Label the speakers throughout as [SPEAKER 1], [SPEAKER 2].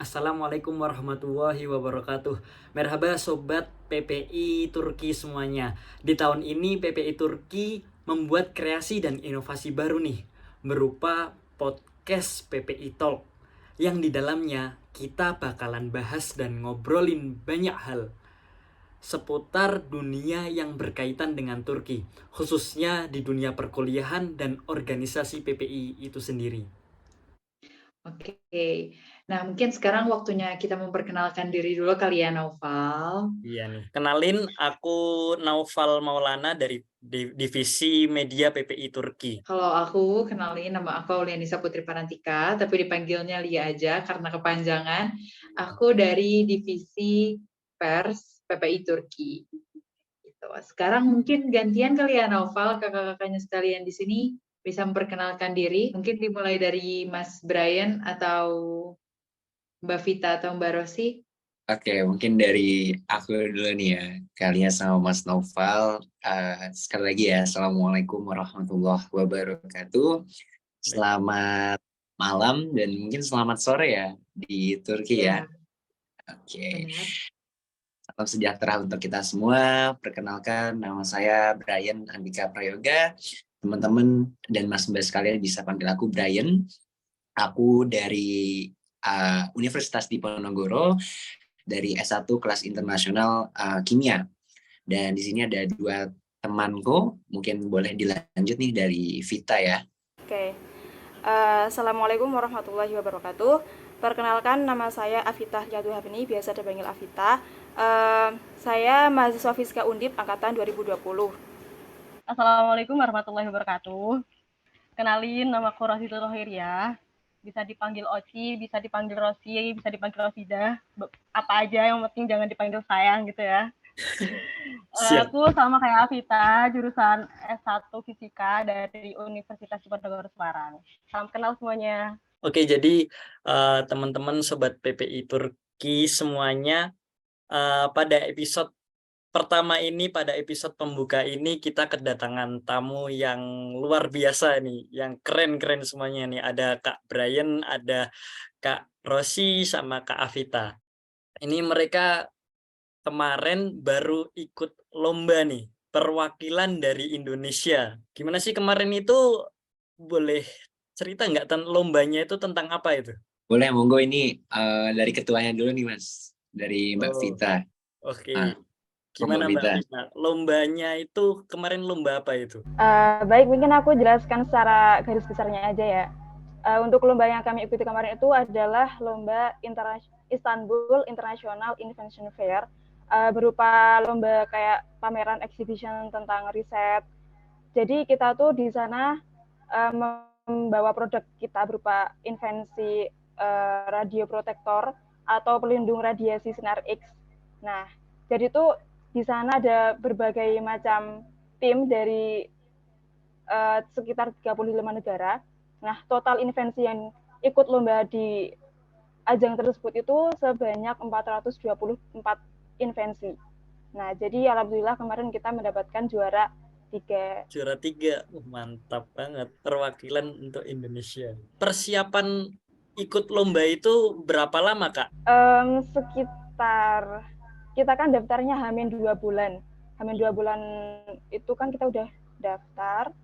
[SPEAKER 1] Assalamualaikum warahmatullahi wabarakatuh. Merhaba sobat PPI Turki semuanya. Di tahun ini PPI Turki membuat kreasi dan inovasi baru nih, berupa podcast PPI Talk, yang di dalamnya kita bakalan bahas dan ngobrolin banyak hal seputar dunia yang berkaitan dengan Turki, khususnya di dunia perkuliahan dan organisasi PPI itu sendiri.
[SPEAKER 2] Oke. Nah, mungkin sekarang waktunya kita memperkenalkan diri dulu kali ya, Naufal.
[SPEAKER 1] Iya nih. Kenalin, aku Naufal Maulana dari Divisi Media PPI Turki.
[SPEAKER 2] Kalau aku kenalin, nama aku Aulianisa Putri Parantika, tapi dipanggilnya Lia aja karena kepanjangan. Aku dari Divisi Pers PPI Turki. Gitu. Sekarang mungkin gantian kali ya, Naufal, kakak-kakaknya sekalian di sini bisa memperkenalkan diri. Mungkin dimulai dari Mas Brian atau Mbak Vita atau Mbak Rosi.
[SPEAKER 3] Oke, mungkin dari aku dulu nih ya, kalian sama Mas Noval. Sekali lagi ya, Assalamualaikum warahmatullahi wabarakatuh. Selamat malam dan mungkin selamat sore ya di Turki ya.
[SPEAKER 2] Ya,
[SPEAKER 3] Oke,
[SPEAKER 2] benar.
[SPEAKER 3] salam sejahtera untuk kita semua. Perkenalkan, nama saya Brian Andika Prayoga. Teman-teman dan Mas Mbak sekalian bisa panggil aku Brian. Aku dari Universitas Diponegoro, dari S1 kelas internasional kimia. Dan di sini ada dua temanku, mungkin boleh dilanjut nih dari Vita ya.
[SPEAKER 4] Oke, Assalamualaikum warahmatullahi wabarakatuh. Perkenalkan, nama saya Afitah Jatuh Habni, biasa dipanggil Afita. Saya mahasiswa Fisika Undip angkatan 2020.
[SPEAKER 5] Assalamualaikum warahmatullahi wabarakatuh. Kenalin, nama aku Rosita Rohiria. Bisa dipanggil Oci, bisa dipanggil Rosi, bisa dipanggil Rosida. Apa aja, yang penting jangan dipanggil sayang gitu ya.
[SPEAKER 1] Siap.
[SPEAKER 5] Aku sama kayak Avita, jurusan S1 Fisika dari Universitas Diponegoro Semarang. Salam kenal semuanya.
[SPEAKER 1] Oke, jadi teman-teman sobat PPI Turki semuanya, pada episode pertama ini, pada episode pembuka ini kita kedatangan tamu yang luar biasa nih, yang keren-keren semuanya nih. Ada Kak Brian, ada Kak Rosi, sama Kak Avita. Ini mereka kemarin baru ikut lomba nih, perwakilan dari Indonesia. Gimana sih kemarin itu, boleh cerita nggak lombanya itu tentang apa itu?
[SPEAKER 3] Boleh, monggo ini dari ketuanya dulu nih Mas, dari Mbak
[SPEAKER 1] Oh,
[SPEAKER 3] Vita.
[SPEAKER 1] oke.
[SPEAKER 3] Mbak
[SPEAKER 1] Gimana Mbak
[SPEAKER 3] Vita.
[SPEAKER 1] Vita? Lombanya itu kemarin lomba apa itu?
[SPEAKER 4] Baik, mungkin aku jelaskan secara garis besarnya aja ya. Untuk lomba yang kami ikuti kemarin itu adalah lomba Istanbul International Invention Fair, berupa lomba kayak pameran exhibition tentang riset. Jadi kita tuh di sana membawa produk kita berupa invensi radio protektor atau pelindung radiasi sinar X. Nah, jadi tuh di sana ada berbagai macam tim dari sekitar 35 negara. Nah, total invensi yang ikut lomba di ajang tersebut itu sebanyak 424 invensi. Nah, jadi alhamdulillah kemarin kita mendapatkan juara 3.
[SPEAKER 1] Juara 3. Mantap banget. Perwakilan untuk Indonesia. Persiapan ikut lomba itu berapa lama, Kak?
[SPEAKER 4] Sekitar kita kan daftarnya Hamin 2 bulan. Hamin 2 bulan itu kan kita udah daftar.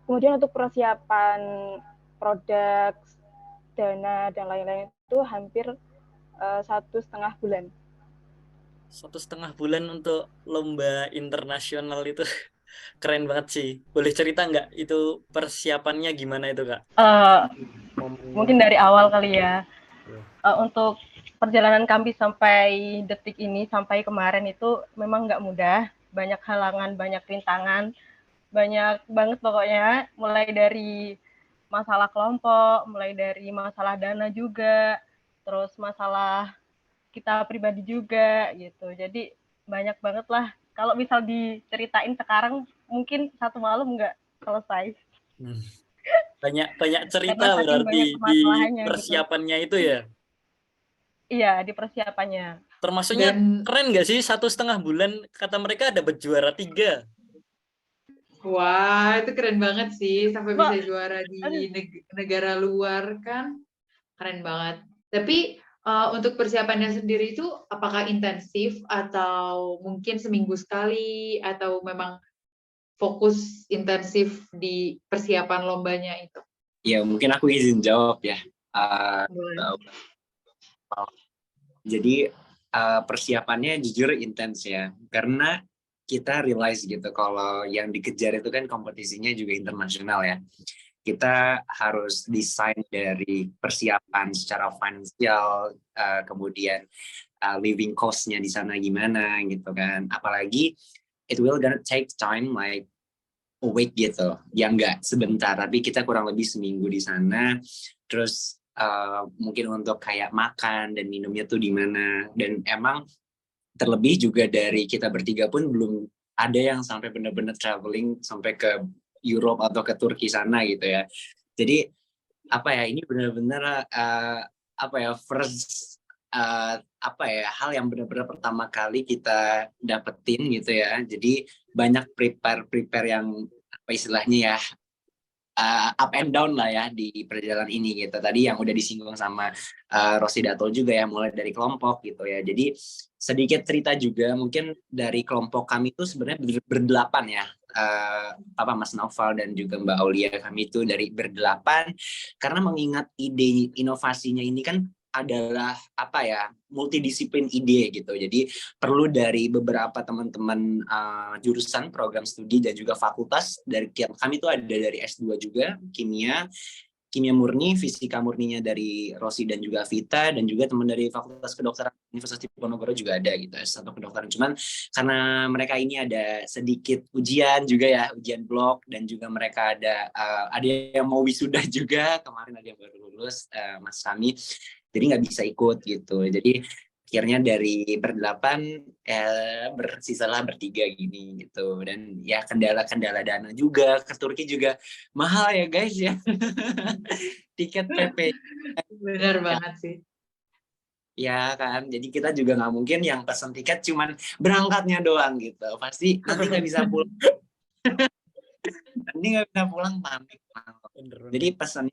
[SPEAKER 4] Kemudian untuk persiapan produk, dana dan lain-lain itu hampir 1,5 bulan.
[SPEAKER 1] 1,5 bulan untuk lomba internasional itu keren banget sih. Boleh cerita nggak itu persiapannya gimana itu, Kak?
[SPEAKER 5] Mungkin dari awal kali ya.
[SPEAKER 1] Ya.
[SPEAKER 5] Untuk perjalanan kami sampai detik ini, sampai kemarin itu memang nggak mudah. Banyak halangan, banyak rintangan, banyak banget pokoknya. Mulai dari masalah kelompok, mulai dari masalah dana juga, terus masalah kita pribadi juga gitu. Jadi banyak banget lah. Kalau misal diceritain sekarang, mungkin satu malam nggak selesai.
[SPEAKER 1] Hmm. Banyak banyak
[SPEAKER 5] Karena
[SPEAKER 1] cerita
[SPEAKER 5] saking banyak
[SPEAKER 1] berarti di
[SPEAKER 5] permasalahannya gitu.
[SPEAKER 1] persiapannya itu ya.
[SPEAKER 5] Iya, di persiapannya.
[SPEAKER 1] Termasuknya
[SPEAKER 2] Dan
[SPEAKER 1] keren nggak sih, 1,5 bulan kata mereka ada juara 3.
[SPEAKER 2] wah, itu keren banget sih sampai bisa
[SPEAKER 5] Mbak,
[SPEAKER 2] juara di
[SPEAKER 5] aduh,
[SPEAKER 2] negara luar kan. Keren banget. Tapi Untuk persiapannya sendiri itu apakah intensif atau mungkin seminggu sekali atau memang fokus intensif di persiapan lombanya itu?
[SPEAKER 3] Ya mungkin aku izin jawab ya.
[SPEAKER 2] Boleh.
[SPEAKER 3] Jadi persiapannya jujur intens ya, karena kita realize gitu kalau yang dikejar itu kan kompetisinya juga internasional ya. Kita harus desain dari persiapan secara finansial, kemudian living cost-nya di sana gimana gitu kan. Apalagi it will gonna take time like a week gitu. Ya enggak sebentar, tapi kita kurang lebih seminggu di sana. Terus mungkin untuk kayak makan dan minumnya tuh di mana. Dan emang terlebih juga dari kita bertiga pun belum ada yang sampai benar-benar traveling sampai ke Europe atau ke Turki sana gitu ya. Jadi apa ya, ini benar-benar apa ya, first apa ya, hal yang benar-benar pertama kali kita dapetin gitu ya. Jadi banyak prepare yang apa istilahnya ya, up and down lah ya di perjalanan ini gitu. Tadi yang udah disinggung sama Rossi Datol juga ya, mulai dari kelompok gitu ya. Jadi sedikit cerita juga mungkin dari kelompok kami itu sebenarnya berdelapan ya. Papa Mas Noval dan juga Mbak Aulia, kami itu dari berdelapan karena mengingat ide inovasinya ini kan adalah apa ya, multidisiplin ide gitu. Jadi perlu dari beberapa teman-teman jurusan program studi dan juga fakultas. Dari kami itu ada dari S2 juga kimia murni, fisika murninya dari Rosi dan juga Vita, dan juga teman dari Fakultas Kedokteran Universitas Diponegoro juga ada gitu, S1 kedokteran. Cuman karena mereka ini ada sedikit ujian juga ya, ujian blok, dan juga mereka ada yang mau wisuda juga, kemarin ada yang baru lulus, Mas Sami, jadi nggak bisa ikut gitu. Jadi akhirnya dari berdelapan bersisalah bertiga gini gitu. Dan ya kendala-kendala dana juga, ke Turki juga mahal ya guys ya. Tiket PP
[SPEAKER 2] Benar banget sih.
[SPEAKER 3] ya kan, jadi kita juga nggak mungkin yang pesan tiket cuman berangkatnya doang gitu, pasti nanti nggak bisa pulang. Nanti nggak bisa pulang, panik. Jadi pesan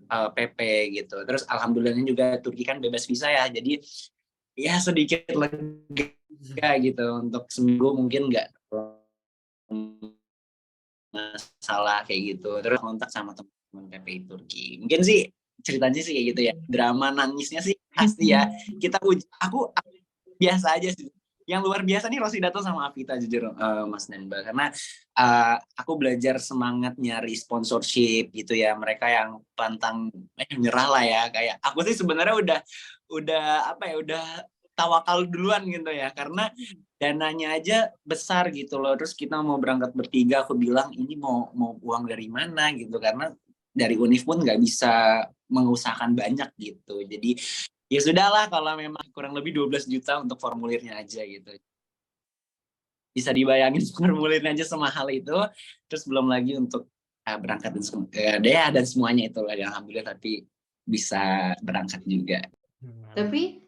[SPEAKER 3] PP gitu. Terus alhamdulillahnya juga Turki kan bebas visa ya, jadi ya sedikit lega gitu, untuk seminggu mungkin nggak masalah kayak gitu. Terus kontak sama teman PPI Turki, mungkin sih ceritanya sih kayak gitu ya. Drama nangisnya sih pasti ya. Aku biasa aja sih. Yang luar biasa nih Rosi Dato sama Avita jujur, Mas dan Mbak, karena aku belajar semangat nyari sponsorship gitu ya. Mereka yang pantang nyerah lah ya. Kayak aku sih sebenarnya udah apa ya, udah tawakal duluan gitu ya, karena dananya aja besar gitu loh. Terus kita mau berangkat bertiga, aku bilang ini mau uang dari mana gitu, karena dari Univ pun nggak bisa mengusahakan banyak gitu. Jadi ya sudahlah, kalau memang kurang lebih 12 juta untuk formulirnya aja gitu. Bisa dibayangin formulirnya aja semahal itu, terus belum lagi untuk berangkat dan semuanya itu lah. Alhamdulillah tapi bisa berangkat juga.
[SPEAKER 2] Tapi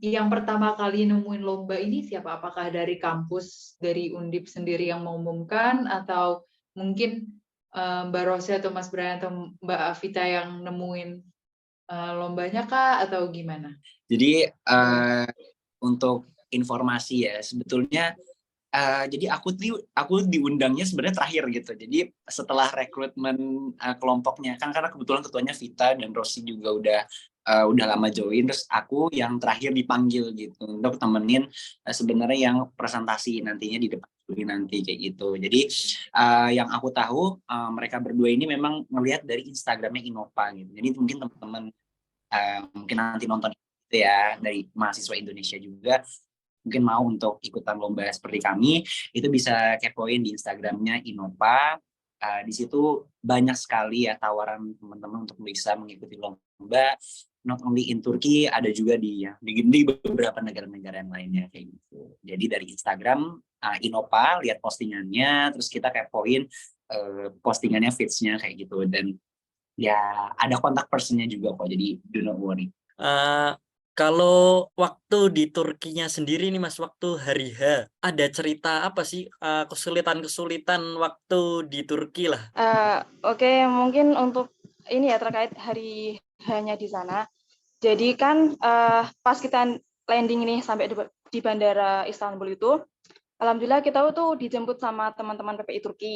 [SPEAKER 2] yang pertama kali nemuin lomba ini siapa? Apakah dari kampus, dari Undip sendiri yang mengumumkan, atau mungkin Mbak Rose atau Mas Brian atau Mbak Avita yang nemuin lombanya kah, atau gimana?
[SPEAKER 3] Jadi untuk informasi ya, sebetulnya jadi aku diundangnya sebenarnya terakhir gitu. Jadi setelah rekrutmen kelompoknya kan, karena kebetulan ketuanya Vita dan Rosi juga udah lama join, terus aku yang terakhir dipanggil gitu untuk temenin sebenarnya yang presentasi nantinya di depan juri nanti kayak gitu. Jadi yang aku tahu mereka berdua ini memang ngelihat dari Instagramnya Innova gitu. Jadi mungkin teman-teman mungkin nanti nonton itu ya, dari mahasiswa Indonesia juga mungkin mau untuk ikutan lomba seperti kami, itu bisa kepoin di Instagramnya Innova. Di situ banyak sekali ya tawaran teman-teman untuk bisa mengikuti lomba, not only in Turki, ada juga di beberapa negara-negara yang lainnya kayak gitu. Jadi dari Instagram Innova, lihat postingannya, terus kita kepoin postingannya, feeds-nya kayak gitu. Dan ya ada kontak personnya juga kok, jadi do not worry.
[SPEAKER 1] Kalau waktu di Turkinya sendiri nih Mas, waktu hari H, ada cerita apa sih kesulitan-kesulitan waktu di Turki lah?
[SPEAKER 4] Oke, mungkin untuk ini ya terkait hari H-nya di sana. Jadi kan pas kita landing ini sampai di Bandara Istanbul itu, alhamdulillah kita tuh dijemput sama teman-teman PPI Turki.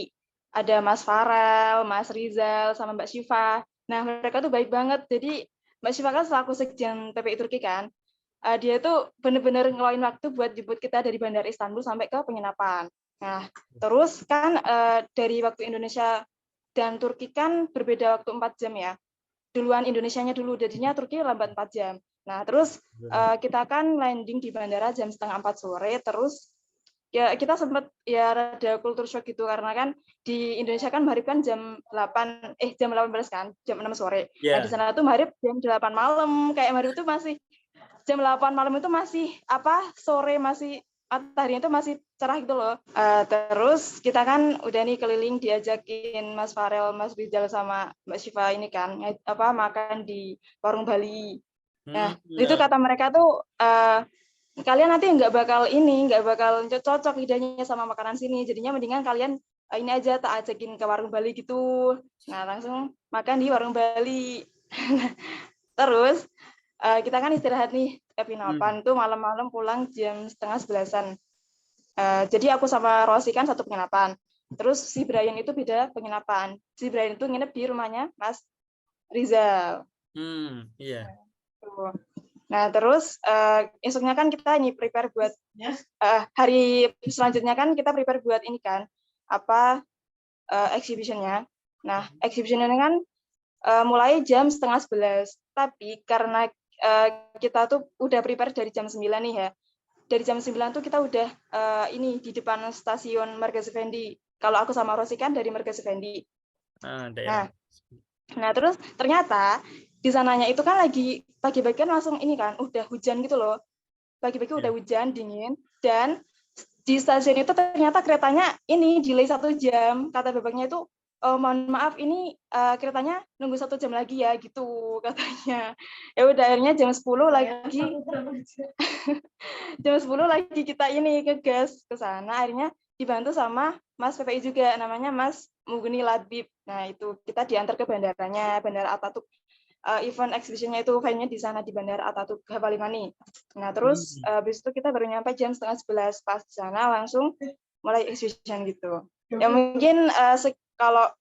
[SPEAKER 4] Ada Mas Farel, Mas Rizal, sama Mbak Syifa. Nah, mereka tuh baik banget. Jadi Mbak Syifa kan selaku sekjen PPI Turki kan, dia tuh bener-bener ngeluarin waktu buat jemput kita dari Bandara Istanbul sampai ke penginapan. Nah, terus kan dari waktu Indonesia dan Turki kan berbeda waktu 4 jam ya. Duluan Indonesianya dulu, jadinya Turki lambat 4 jam. Nah, terus kita kan landing di bandara jam setengah 4 sore, terus ya kita sempat ya rada culture shock gitu, karena kan di Indonesia kan maghrib kan jam 18 kan, jam 6 sore. Nah, di sana tuh maghrib jam 8 malam, kayak maghrib itu masih jam 8 malam itu masih sore, masih mataharinya itu masih cerah gitu loh. Terus kita kan udah nih keliling, diajakin Mas Farel, Mas Rizal sama Mbak Syifa ini kan makan di warung Bali. Nah, itu kata mereka tuh kalian nanti nggak bakal cocok lidahnya sama makanan sini, jadinya mendingan kalian ini aja tak ajakin ke warung Bali gitu. Nah, langsung makan di warung Bali. Terus kita kan istirahat nih penginapan tuh malam-malam, pulang jam setengah 11-an. Jadi aku sama Rosi kan satu penginapan. Terus si Brian itu beda penginapan. Si Brian itu nginep di rumahnya Mas Rizal.
[SPEAKER 1] Iya.
[SPEAKER 4] Nah, terus esoknya kan kita ini prepare buat hari selanjutnya kan kita prepare buat ini kan exhibition-nya. Nah, exhibition ini kan mulai jam setengah 11. Tapi karena kita tuh udah prepare dari jam 9 nih ya. Dari jam 9 tuh kita udah ini di depan stasiun Marga Effendi. Kalau aku sama Rosi kan dari Marga Effendi. Nah, terus ternyata di sananya itu kan lagi pagi-pagi kan langsung ini kan udah hujan gitu loh. Pagi-pagi udah hujan, dingin, dan di stasiun itu ternyata keretanya ini delay 1 jam. Kata bapaknya itu, mohon maaf ini keretanya nunggu 1 jam lagi ya gitu katanya. Ya udah akhirnya jam 10 lagi jam 10 lagi kita ini ngegas ke sana, akhirnya dibantu sama Mas PPI juga, namanya Mas Mugni Labib. Nah, itu kita diantar ke bandaranya, Bandara Atatürk. Event exhibition-nya itu venue di sana di Bandara Atatürk Havalimanı. Nah, terus habis itu kita baru nyampe jam setengah 11, pas di sana langsung mulai exhibition gitu. Ya mungkin kalau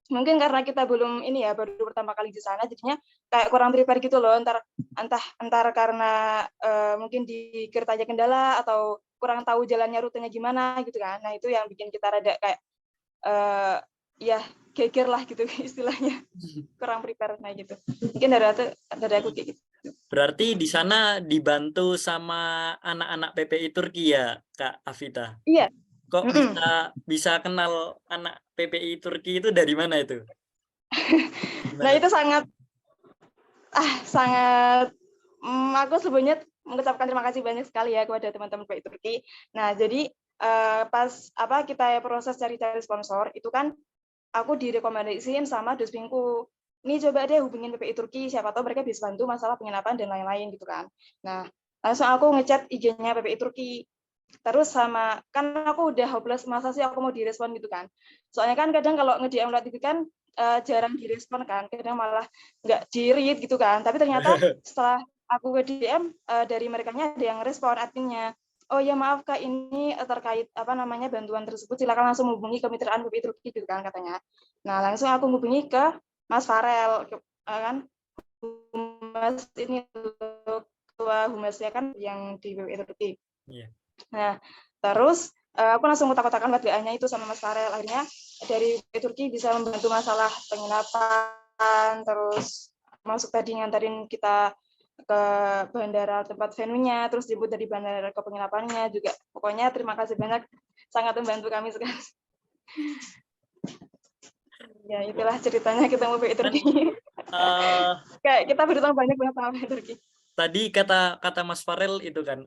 [SPEAKER 4] mungkin karena kita belum ini ya, baru pertama kali di sana, jadinya kayak kurang prepare gitu loh, entah karena mungkin di keretanya kendala atau kurang tahu jalannya, rutenya gimana gitu kan. Nah, itu yang bikin kita rada kayak ya geger lah gitu istilahnya, kurang prepare. Nah gitu, mungkin dari aku kayak gitu.
[SPEAKER 1] Berarti di sana dibantu sama anak-anak PPI Turki ya, Kak Afita?
[SPEAKER 4] Iya.
[SPEAKER 1] Kok bisa kenal anak PPI Turki itu dari mana itu?
[SPEAKER 4] Nah, itu sangat aku sebenarnya mengucapkan terima kasih banyak sekali ya kepada teman-teman PPI Turki. Nah, jadi pas kita proses cari-cari sponsor itu kan aku direkomendasiin sama dospingku. Ini coba deh hubungin PPI Turki, siapa tahu mereka bisa bantu masalah penginapan dan lain-lain gitu kan. Nah, langsung aku ngechat IG-nya PPI Turki. Terus sama, kan aku udah hopeless, masa sih aku mau direspon gitu kan. Soalnya kan kadang kalau nge-DM lewat itu kan jarang direspon kan, kadang malah nggak di-read gitu kan. Tapi ternyata setelah aku ke DM, dari merekanya ada yang respon adminnya. Oh ya maaf Kak, ini terkait bantuan tersebut, silakan langsung hubungi kemitraan PPI Turki gitu kan katanya. Nah, langsung aku hubungi ke Mas Farel kan, Humas ini ketua Humasnya kan yang di PPI Turki.
[SPEAKER 1] Yeah.
[SPEAKER 4] Nah, terus aku langsung kotak-kotakan WA-nya itu sama Mas Farel. Akhirnya dari PPI Turki bisa membantu masalah penginapan, terus masuk tadi nganterin kita ke bandara tempat venue-nya, terus jemput dari bandara ke penginapannya juga. Pokoknya terima kasih banyak, sangat membantu kami sekali. Ya, itulah ceritanya kita mau PPI Turki. Kayak kita berutang banyak sama PPI Turki.
[SPEAKER 1] Tadi kata Mas Farel itu kan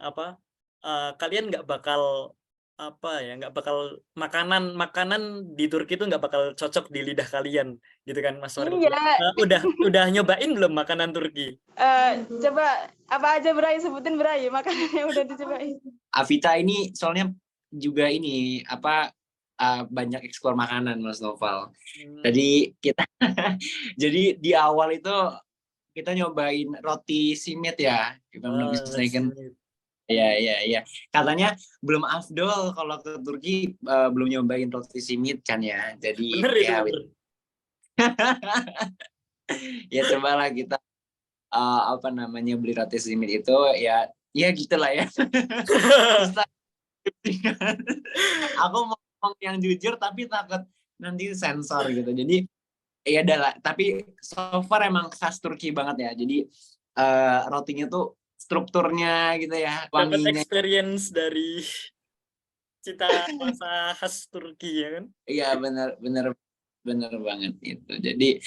[SPEAKER 1] kalian nggak bakal makanan di Turki itu nggak bakal cocok di lidah kalian gitu kan Mas Farel.
[SPEAKER 4] Iya.
[SPEAKER 1] Udah nyobain belum makanan Turki?
[SPEAKER 4] Coba apa aja Bray, sebutin Bray makanannya udah dicobain.
[SPEAKER 3] Afita ini soalnya juga ini banyak eksplor makanan Mas Noval. Jadi kita jadi di awal itu kita nyobain roti simit ya. Kita belum bisa ikan.
[SPEAKER 1] Simit.
[SPEAKER 3] Iya. Katanya belum afdol kalau ke Turki belum nyobain roti simit kan ya. Jadi
[SPEAKER 1] Bener itu
[SPEAKER 3] ya
[SPEAKER 1] bener.
[SPEAKER 3] ya cobalah kita beli roti simit itu ya gitulah ya. Susah. Aku mau ngomong yang jujur tapi takut nanti sensor gitu. Jadi ya adalah, tapi so far emang khas Turki banget ya. Jadi rotinya tuh strukturnya gitu ya,
[SPEAKER 1] Dapat
[SPEAKER 3] wanginya.
[SPEAKER 1] experience dari cita rasa khas Turki ya kan.
[SPEAKER 3] Iya bener banget itu. Jadi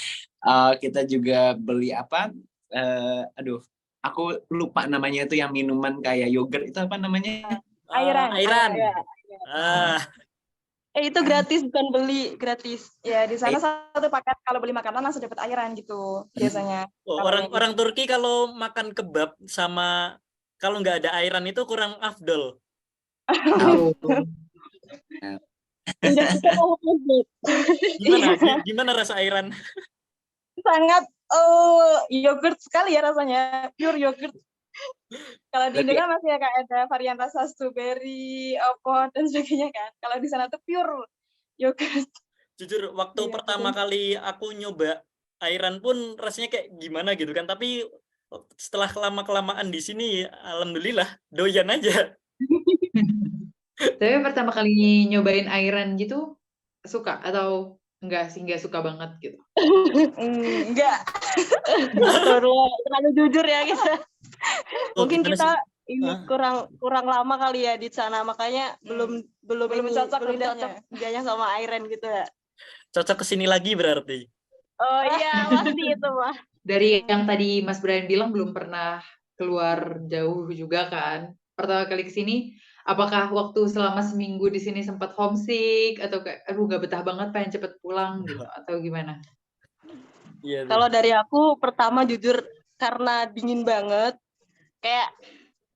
[SPEAKER 3] kita juga beli apa? Aduh, aku lupa namanya itu yang minuman kayak yogurt itu apa namanya?
[SPEAKER 4] Airan.
[SPEAKER 1] Airan.
[SPEAKER 4] Ya.
[SPEAKER 1] Ah,
[SPEAKER 5] Itu gratis, bukan beli, gratis.
[SPEAKER 4] Ya, di sana satu paket kalau beli makanan langsung dapat airan gitu biasanya.
[SPEAKER 1] orang Turki kalau makan kebab sama kalau nggak ada airan itu kurang afdol.
[SPEAKER 2] Tahu.
[SPEAKER 1] Gimana rasa airan?
[SPEAKER 4] Sangat yogurt sekali ya rasanya, pure yogurt. Kalau di Indonesia masih ada varian rasa strawberry, apa dan sebagainya kan. Kalau di sana tuh pure yogurt.
[SPEAKER 1] Jujur waktu pertama kali aku nyoba airan pun rasanya kayak gimana gitu kan, tapi setelah kelamaan di sini alhamdulillah doyan aja.
[SPEAKER 2] Tapi pertama kali nyobain airan gitu suka atau enggak sih, enggak suka banget gitu?
[SPEAKER 5] Enggak. Terlalu jujur ya kita. Mungkin kita ini kurang lama kali ya di sana, makanya belum cocok lidahnya sama airan gitu ya.
[SPEAKER 1] Cocok kesini lagi berarti.
[SPEAKER 5] Oh iya, pasti itu mah.
[SPEAKER 2] Dari yang tadi Mas Brian bilang belum pernah keluar jauh juga kan. Pertama kali kesini, apakah waktu selama seminggu di sini sempat homesick atau kayak aduh gak betah banget pengen cepet pulang gitu atau gimana?
[SPEAKER 1] Iya.
[SPEAKER 5] Kalau dari aku pertama jujur karena dingin banget, kayak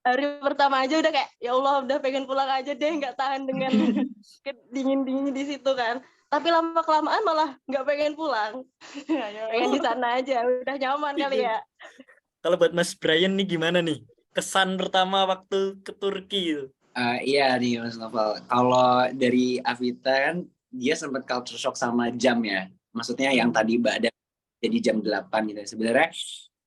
[SPEAKER 5] hari pertama aja udah kayak ya Allah udah pengen pulang aja deh, nggak tahan dengan dingin di situ kan. Tapi lama kelamaan malah nggak pengen pulang, pengen di sana aja, udah nyaman kali ya.
[SPEAKER 1] Kalau buat Mas Brian nih gimana nih kesan pertama waktu ke Turki?
[SPEAKER 3] Iya nih Mas Novel. Kalau dari Avita kan dia sempat culture shock sama jam ya. Maksudnya yang tadi Mbak jadi jam 8 gitu. Sebenarnya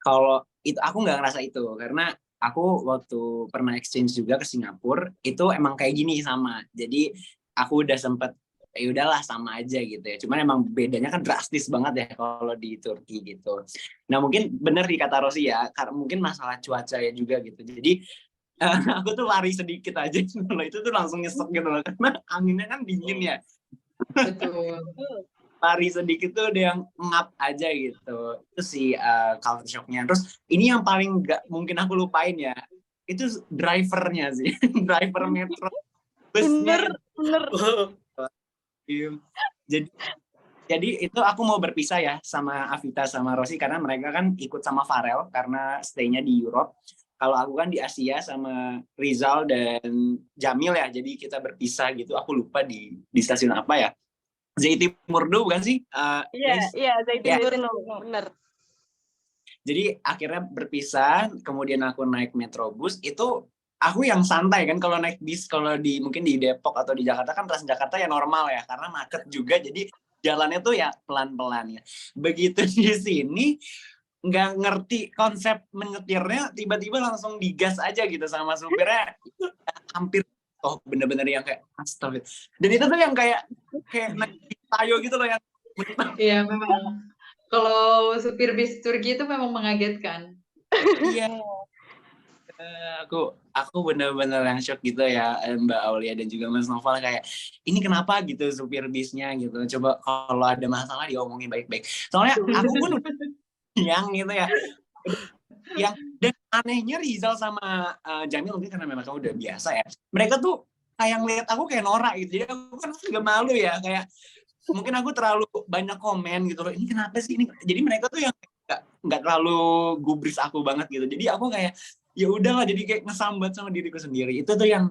[SPEAKER 3] kalau itu aku nggak ngerasa itu karena aku waktu pernah exchange juga ke Singapura itu emang kayak gini sama. Jadi aku udah sempet ya udahlah sama aja gitu ya. Cuman emang bedanya kan drastis banget ya kalau di Turki gitu. Nah mungkin bener di kata Rosi ya, karena mungkin masalah cuaca ya juga gitu. Jadi aku tuh lari sedikit aja gitu loh, itu tuh langsung nyesek gitu loh karena anginnya kan dingin ya.
[SPEAKER 2] Betul.
[SPEAKER 3] Lari sedikit tuh udah yang ngap aja gitu. Itu sih culture shocknya. Terus ini yang paling nggak mungkin aku lupain ya, itu drivernya sih. Driver metro busnya.
[SPEAKER 5] Bener.
[SPEAKER 3] Jadi itu aku mau berpisah ya sama Avita sama Rosi karena mereka kan ikut sama Farel karena stay-nya di Europe. Kalau aku kan di Asia sama Rizal dan Jamil ya, jadi kita berpisah gitu. Aku lupa di stasiun apa ya. Zaiti Murdu bukan sih?
[SPEAKER 5] Iya, Zaiti Murdu, bener.
[SPEAKER 3] Jadi akhirnya berpisah, kemudian aku naik Metrobus, itu aku yang santai kan kalau naik bis, kalau mungkin di Depok atau di Jakarta kan Transjakarta ya normal ya, karena macet juga, jadi jalannya tuh ya pelan-pelan ya. Begitu di sini, nggak ngerti konsep menyetirnya, tiba-tiba langsung digas aja gitu sama supirnya, hampir bener-bener yang kayak astagfirullah. Dan itu tuh yang kayak naik tayo gitu loh yang.
[SPEAKER 2] Iya memang. Kalau supir bis Turki itu memang mengagetkan.
[SPEAKER 3] Iya. Aku bener-bener yang shock gitu ya Mbak Aulia dan juga Mas Noval kayak ini kenapa gitu supir bisnya gitu. Coba kalau ada masalah diomongin baik-baik. Soalnya aku pun yang gitu ya. Yang dan anehnya Rizal sama Jamil mungkin karena memang kamu udah biasa ya. Mereka tuh kayak ngeliat aku kayak norak gitu. Jadi aku kan juga malu ya kayak mungkin aku terlalu banyak komen gitu loh. Ini kenapa sih ini? Jadi mereka tuh yang nggak terlalu gubris aku banget gitu. Jadi aku kayak ya udahlah jadi kayak ngesambat sama diriku sendiri. Itu tuh yang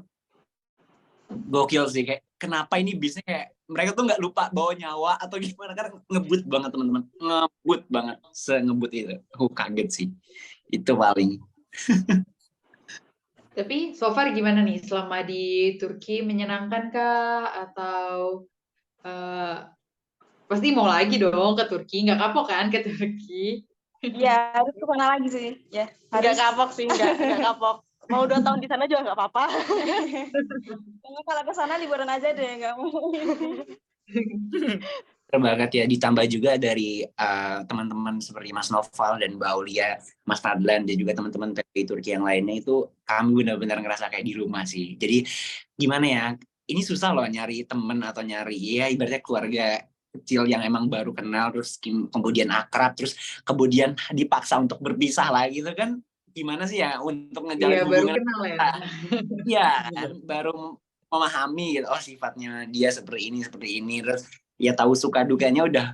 [SPEAKER 3] gokil sih, kayak kenapa ini bisa kayak mereka tuh nggak lupa bawa nyawa atau gimana, karena ngebut banget teman-teman, ngebut banget, sengebut itu. Kaget sih, itu paling.
[SPEAKER 2] Tapi so far gimana nih selama di Turki, menyenangkan kah atau pasti mau lagi dong ke Turki, nggak kapok kan ke Turki?
[SPEAKER 4] Ya, harus ke sana lagi sih. Ya,
[SPEAKER 5] Nggak
[SPEAKER 4] harus.
[SPEAKER 5] kapok sih, nggak kapok. Mau 2 tahun di sana juga nggak apa-apa.
[SPEAKER 4] Kalau ke sana liburan aja deh, nggak mau.
[SPEAKER 3] Terbanget ya, ditambah juga dari teman-teman seperti Mas Noval dan Mbak Aulia, Mas Fadlan, dan juga teman-teman PPI Turki yang lainnya, itu kami benar-benar ngerasa kayak di rumah sih. Jadi gimana ya, ini susah loh nyari temen atau nyari ya ibaratnya keluarga kecil yang emang baru kenal, terus kemudian akrab, terus kemudian dipaksa untuk berpisah lagi, itu kan gimana sih ya untuk
[SPEAKER 2] Iya,
[SPEAKER 3] ngejalin
[SPEAKER 2] baru
[SPEAKER 3] hubungan.
[SPEAKER 2] kenal ya.
[SPEAKER 3] Iya kan, baru memahami gitu, oh sifatnya dia seperti ini, terus ya tahu suka dukanya udah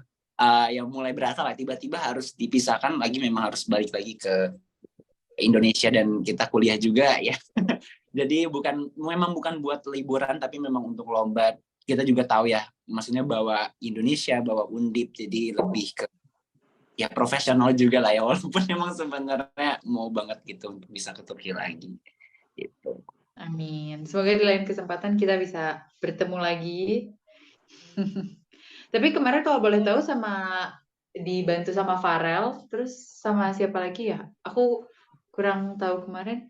[SPEAKER 3] ya mulai berasa lah, tiba-tiba harus dipisahkan lagi, memang harus balik lagi ke Indonesia dan kita kuliah juga ya. Jadi memang bukan buat liburan, tapi memang untuk lomba. Kita juga tahu ya, maksudnya bawa Indonesia, bawa Undip, jadi lebih ke ya profesional juga lah ya, walaupun memang sebenarnya mau banget gitu untuk bisa ke Turki lagi gitu.
[SPEAKER 2] Amin. Semoga di lain kesempatan kita bisa bertemu lagi. Tapi kemarin kalau boleh tahu dibantu sama Farel, terus sama siapa lagi ya? Aku kurang tahu kemarin.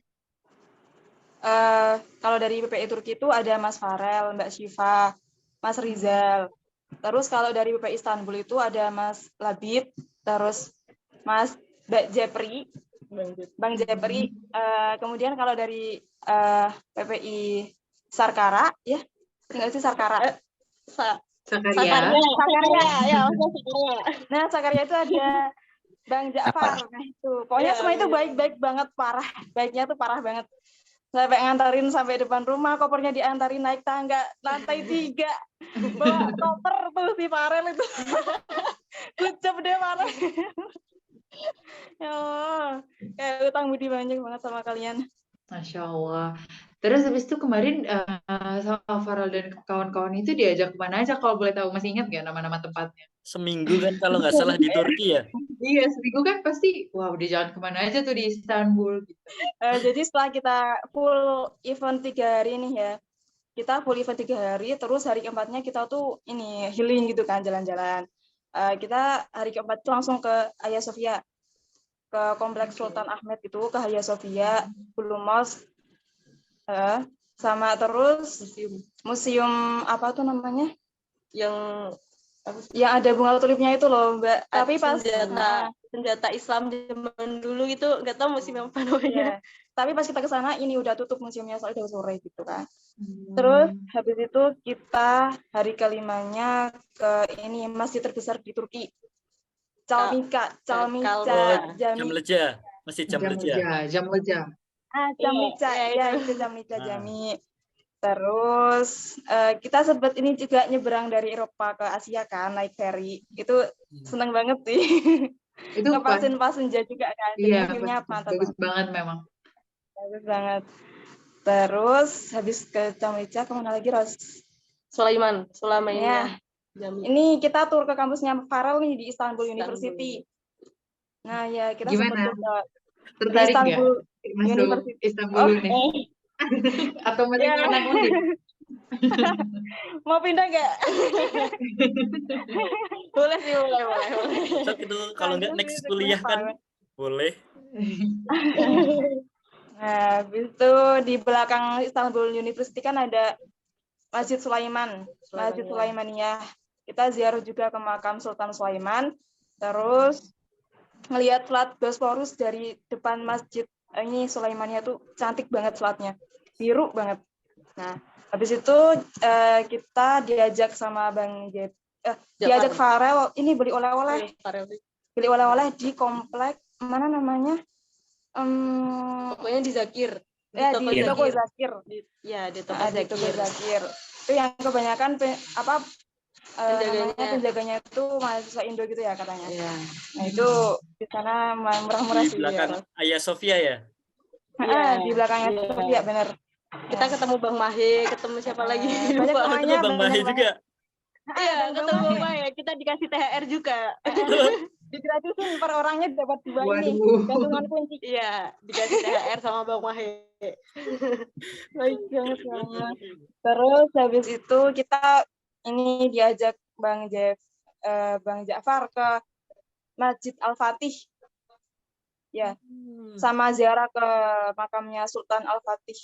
[SPEAKER 4] Kalau dari PPI Turki itu ada Mas Farel, Mbak Syifa, Mas Rizal. Terus kalau dari PPI Istanbul itu ada Mas Labib, terus Mbak Jepri, Bang Jepri. Kemudian kalau dari PPI Sarkara, ya, tinggal sih Sarkara.
[SPEAKER 2] Sakarya.
[SPEAKER 5] Ya,
[SPEAKER 4] Nah, Sakarya itu ada Bang Ja'far. Nah, itu. Pokoknya semua itu baik-baik banget, parah. Baiknya tuh parah banget. Sampai ngantarin sampai depan rumah, kopernya diantarin naik tangga lantai 3, bawa koper tuh si Farel itu. Kucep deh Farel. Ya Allah, kayak utang budi banyak banget sama kalian.
[SPEAKER 2] Masya Allah. Terus habis itu kemarin sama Farel dan kawan-kawan itu diajak kemana aja kalau boleh tahu? Masih ingat nggak nama-nama tempatnya?
[SPEAKER 1] Seminggu kan kalau nggak salah di Turki ya.
[SPEAKER 2] Iya, seminggu kan pasti, wah udah jalan kemana aja tuh di Istanbul. Gitu.
[SPEAKER 4] Jadi setelah kita full event 3 hari nih ya, kita full event 3 hari, terus hari keempatnya kita tuh ini healing gitu kan, jalan-jalan. Kita hari keempat itu langsung ke Hagia Sophia, ke Kompleks Sultan Ahmed itu, ke Hagia Sophia, Blue Mosque, sama terus museum apa tuh namanya? Yang ada bunga tulipnya itu loh, Mbak. Tapi pas
[SPEAKER 5] senjata Islam zaman dulu itu nggak tahu museum apa namanya.
[SPEAKER 4] Tapi pas kita ke sana ini udah tutup museumnya soalnya udah sore gitu kan. Terus habis itu kita hari kelimanya ke ini masjid terbesar di Turki. Camleja.
[SPEAKER 1] Jamleja, Masjid Jamleja.
[SPEAKER 2] Jamleja.
[SPEAKER 4] Camleja, ya itu Camleja Jami. Terus kita sempat ini juga nyebrang dari Eropa ke Asia kan, naik ferry. Itu seneng banget sih. Itu ngepasin passenger juga kan.
[SPEAKER 2] Iya,
[SPEAKER 4] bagus
[SPEAKER 2] banget memang.
[SPEAKER 4] Bagus banget. Terus habis ke Camleja kemana lagi, Ros?
[SPEAKER 5] Sulaiman ya.
[SPEAKER 4] Ini kita tur ke kampusnya Farel nih di Istanbul University. Nah ya kita
[SPEAKER 2] gimana?
[SPEAKER 4] Tertarik di Istanbul
[SPEAKER 2] University. Istanbul nih. Atau masih anak Undip?
[SPEAKER 4] Mau pindah nggak?
[SPEAKER 5] Boleh sih, boleh.
[SPEAKER 1] Saat itu kalau nggak next kuliah kan boleh.
[SPEAKER 4] Nah, habis itu di belakang Istanbul University kan ada Masjid Sulaiman, Masjid Sulaimaniyah. Kita ziarah juga ke makam Sultan Sulaiman. Terus ngelihat Selat Bosporus dari depan masjid ini Sulaimaniyah tuh cantik banget selatnya, biru banget. Nah, habis itu kita diajak sama diajak Farel ini beli oleh-oleh. Beli oleh-oleh di komplek mana namanya?
[SPEAKER 5] Pokoknya di Zakir.
[SPEAKER 4] Di toko Zakir.
[SPEAKER 5] Di toko
[SPEAKER 4] Zakir. Itu yang kebanyakan penjaganya itu mahasiswa Indo gitu ya katanya.
[SPEAKER 5] Iya.
[SPEAKER 4] Nah itu di sana murah-murah sih.
[SPEAKER 1] Di belakang Hagia Sophia ya?
[SPEAKER 4] Di belakangnya Sophia bener.
[SPEAKER 5] Kita ketemu Bang Mahe, ketemu siapa lagi?
[SPEAKER 4] Banyak
[SPEAKER 5] Lupa.
[SPEAKER 4] temannya,
[SPEAKER 1] Ketemu Bang Mahe
[SPEAKER 4] banyak
[SPEAKER 1] juga.
[SPEAKER 5] Iya,
[SPEAKER 4] Bang
[SPEAKER 5] ketemu Bang
[SPEAKER 4] Mahe.
[SPEAKER 5] Mahe. Kita dikasih THR juga.
[SPEAKER 4] Digratisin per orangnya dapat 2 ini
[SPEAKER 2] Waduh.
[SPEAKER 4] gantungan kunci.
[SPEAKER 5] Iya, dikasih THR sama Bang Mahe.
[SPEAKER 4] Baik banget ya. Terus habis itu kita ini diajak Bang Ja'far ke Masjid Al-Fatih. Ya, sama ziarah ke makamnya Sultan Al-Fatih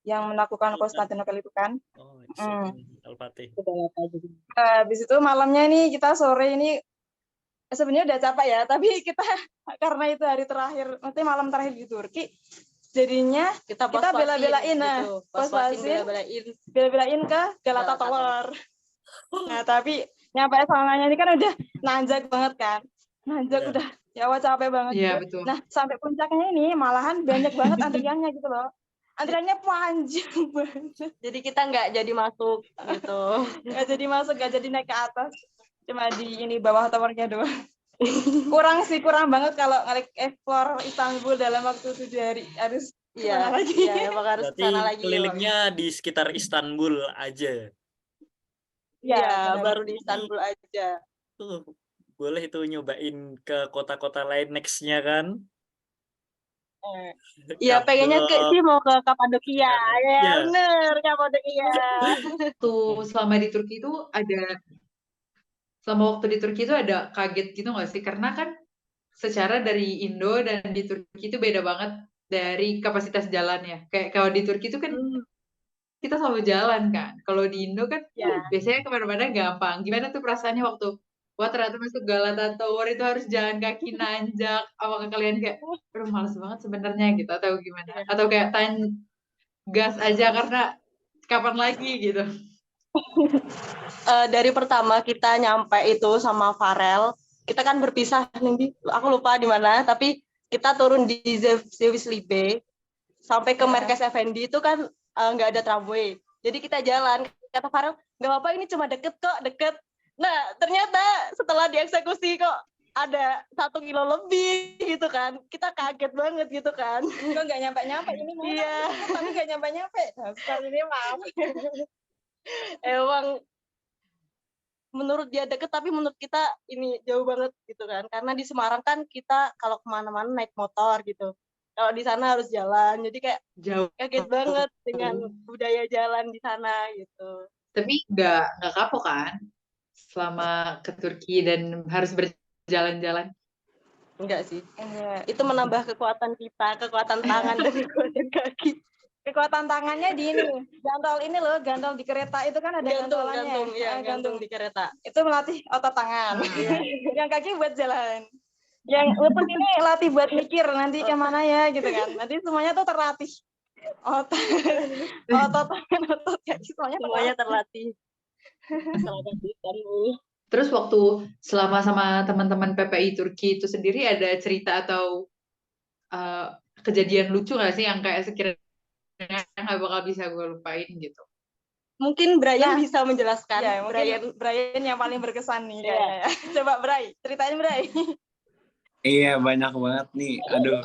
[SPEAKER 4] yang menaklukkan Konstantinopel itu kan.
[SPEAKER 1] Oh, Sultan Al-Fatih.
[SPEAKER 4] Habis itu malamnya ini kita sore ini sebenarnya udah capek ya, tapi kita karena itu hari terakhir, nanti malam terakhir di Turki, jadinya kita bela-belain,
[SPEAKER 5] gitu.
[SPEAKER 4] pas-pasin, bela-belain ke Galata Tower. Nah, tapi nyampe sananya ini kan udah nanjak banget kan, nanjak
[SPEAKER 1] Benar.
[SPEAKER 4] udah, ya Allah capek banget.
[SPEAKER 2] Iya,
[SPEAKER 4] gitu.
[SPEAKER 2] betul.
[SPEAKER 4] Nah, sampai puncaknya ini malahan banyak banget antriannya gitu loh. Antriannya panjang banget.
[SPEAKER 5] Jadi kita nggak jadi masuk gitu.
[SPEAKER 4] Nggak jadi masuk, nggak jadi naik ke atas. Cuma di ini bawah towernya doang. kurang banget kalau nge-explore Istanbul dalam waktu 7 hari. Harus
[SPEAKER 5] Iya,
[SPEAKER 4] kemana lagi?
[SPEAKER 5] iya, emang harus
[SPEAKER 1] Berarti
[SPEAKER 5] kesana lagi.
[SPEAKER 1] kelilingnya di sekitar Istanbul aja.
[SPEAKER 5] Iya,
[SPEAKER 4] benar.
[SPEAKER 5] baru di Istanbul aja.
[SPEAKER 1] Tuh, boleh itu nyobain ke kota-kota lain next-nya kan?
[SPEAKER 5] Iya, pengennya sih mau ke Kapadokia. Ya,
[SPEAKER 1] Iya.
[SPEAKER 5] bener, Kapadokia.
[SPEAKER 2] Selama di Turki itu selama waktu di Turki itu ada kaget gitu nggak sih? Karena kan secara dari Indo dan di Turki itu beda banget dari kapasitas jalannya. Kayak kalau di Turki itu kan kita selalu jalan kan. Kalau di Indo kan biasanya kemana-mana gampang. Gimana tuh perasaannya waktu wah ternyata masuk Galata Tower itu harus jalan kaki nanjak. Apakah kalian kayak aduh males banget sebenarnya gitu atau gimana? Atau kayak gas aja karena kapan lagi gitu.
[SPEAKER 5] Dari pertama kita nyampe itu sama Farel, kita kan berpisah nih, aku lupa di mana, tapi kita turun di Zewislibe sampai ke Merkez Effendi itu kan nggak ada tramway, jadi kita jalan. Kata Farel, nggak apa-apa, ini cuma deket kok, deket. Nah ternyata setelah dieksekusi kok ada 1 kilo lebih gitu kan, kita kaget banget gitu kan.
[SPEAKER 4] Kok nggak nyampe-nyampe ini mau?
[SPEAKER 5] Iya.
[SPEAKER 4] Tapi nggak nyampe-nyampe. Dasar ini maaf.
[SPEAKER 5] Emang menurut dia deket, tapi menurut kita ini jauh banget gitu kan, karena di Semarang kan kita kalau kemana-mana naik motor gitu, kalau di sana harus jalan, jadi kayak
[SPEAKER 2] Jauh.
[SPEAKER 5] kaget banget dengan budaya jalan di sana gitu.
[SPEAKER 2] Tapi nggak kapok kan selama ke Turki dan harus berjalan-jalan?
[SPEAKER 5] Enggak sih,
[SPEAKER 4] Enggak.
[SPEAKER 5] itu menambah kekuatan kita, kekuatan tangan dan kekuatan kaki.
[SPEAKER 4] Kekuatan tangannya di ini, gantol di kereta itu kan ada gantolannya.
[SPEAKER 5] Gantung di kereta.
[SPEAKER 4] Itu melatih otot tangan. Yang kaki buat jalan. Yang lutut ini latih buat mikir nanti kemana ya gitu kan. Nanti semuanya tuh terlatih. Otot tangan, otot kaki
[SPEAKER 5] Semuanya terlatih. Selamat di Istanbul.
[SPEAKER 2] Terus waktu selama sama teman-teman PPI Turki itu sendiri ada cerita atau kejadian lucu nggak sih yang kayak sekiranya nggak bakal bisa gue lupain gitu?
[SPEAKER 5] Mungkin Brian bisa menjelaskan.
[SPEAKER 4] Ya, Brian yang paling berkesan nih kayaknya. Coba Bray, ceritain Bray.
[SPEAKER 3] Iya, banyak banget nih. Aduh.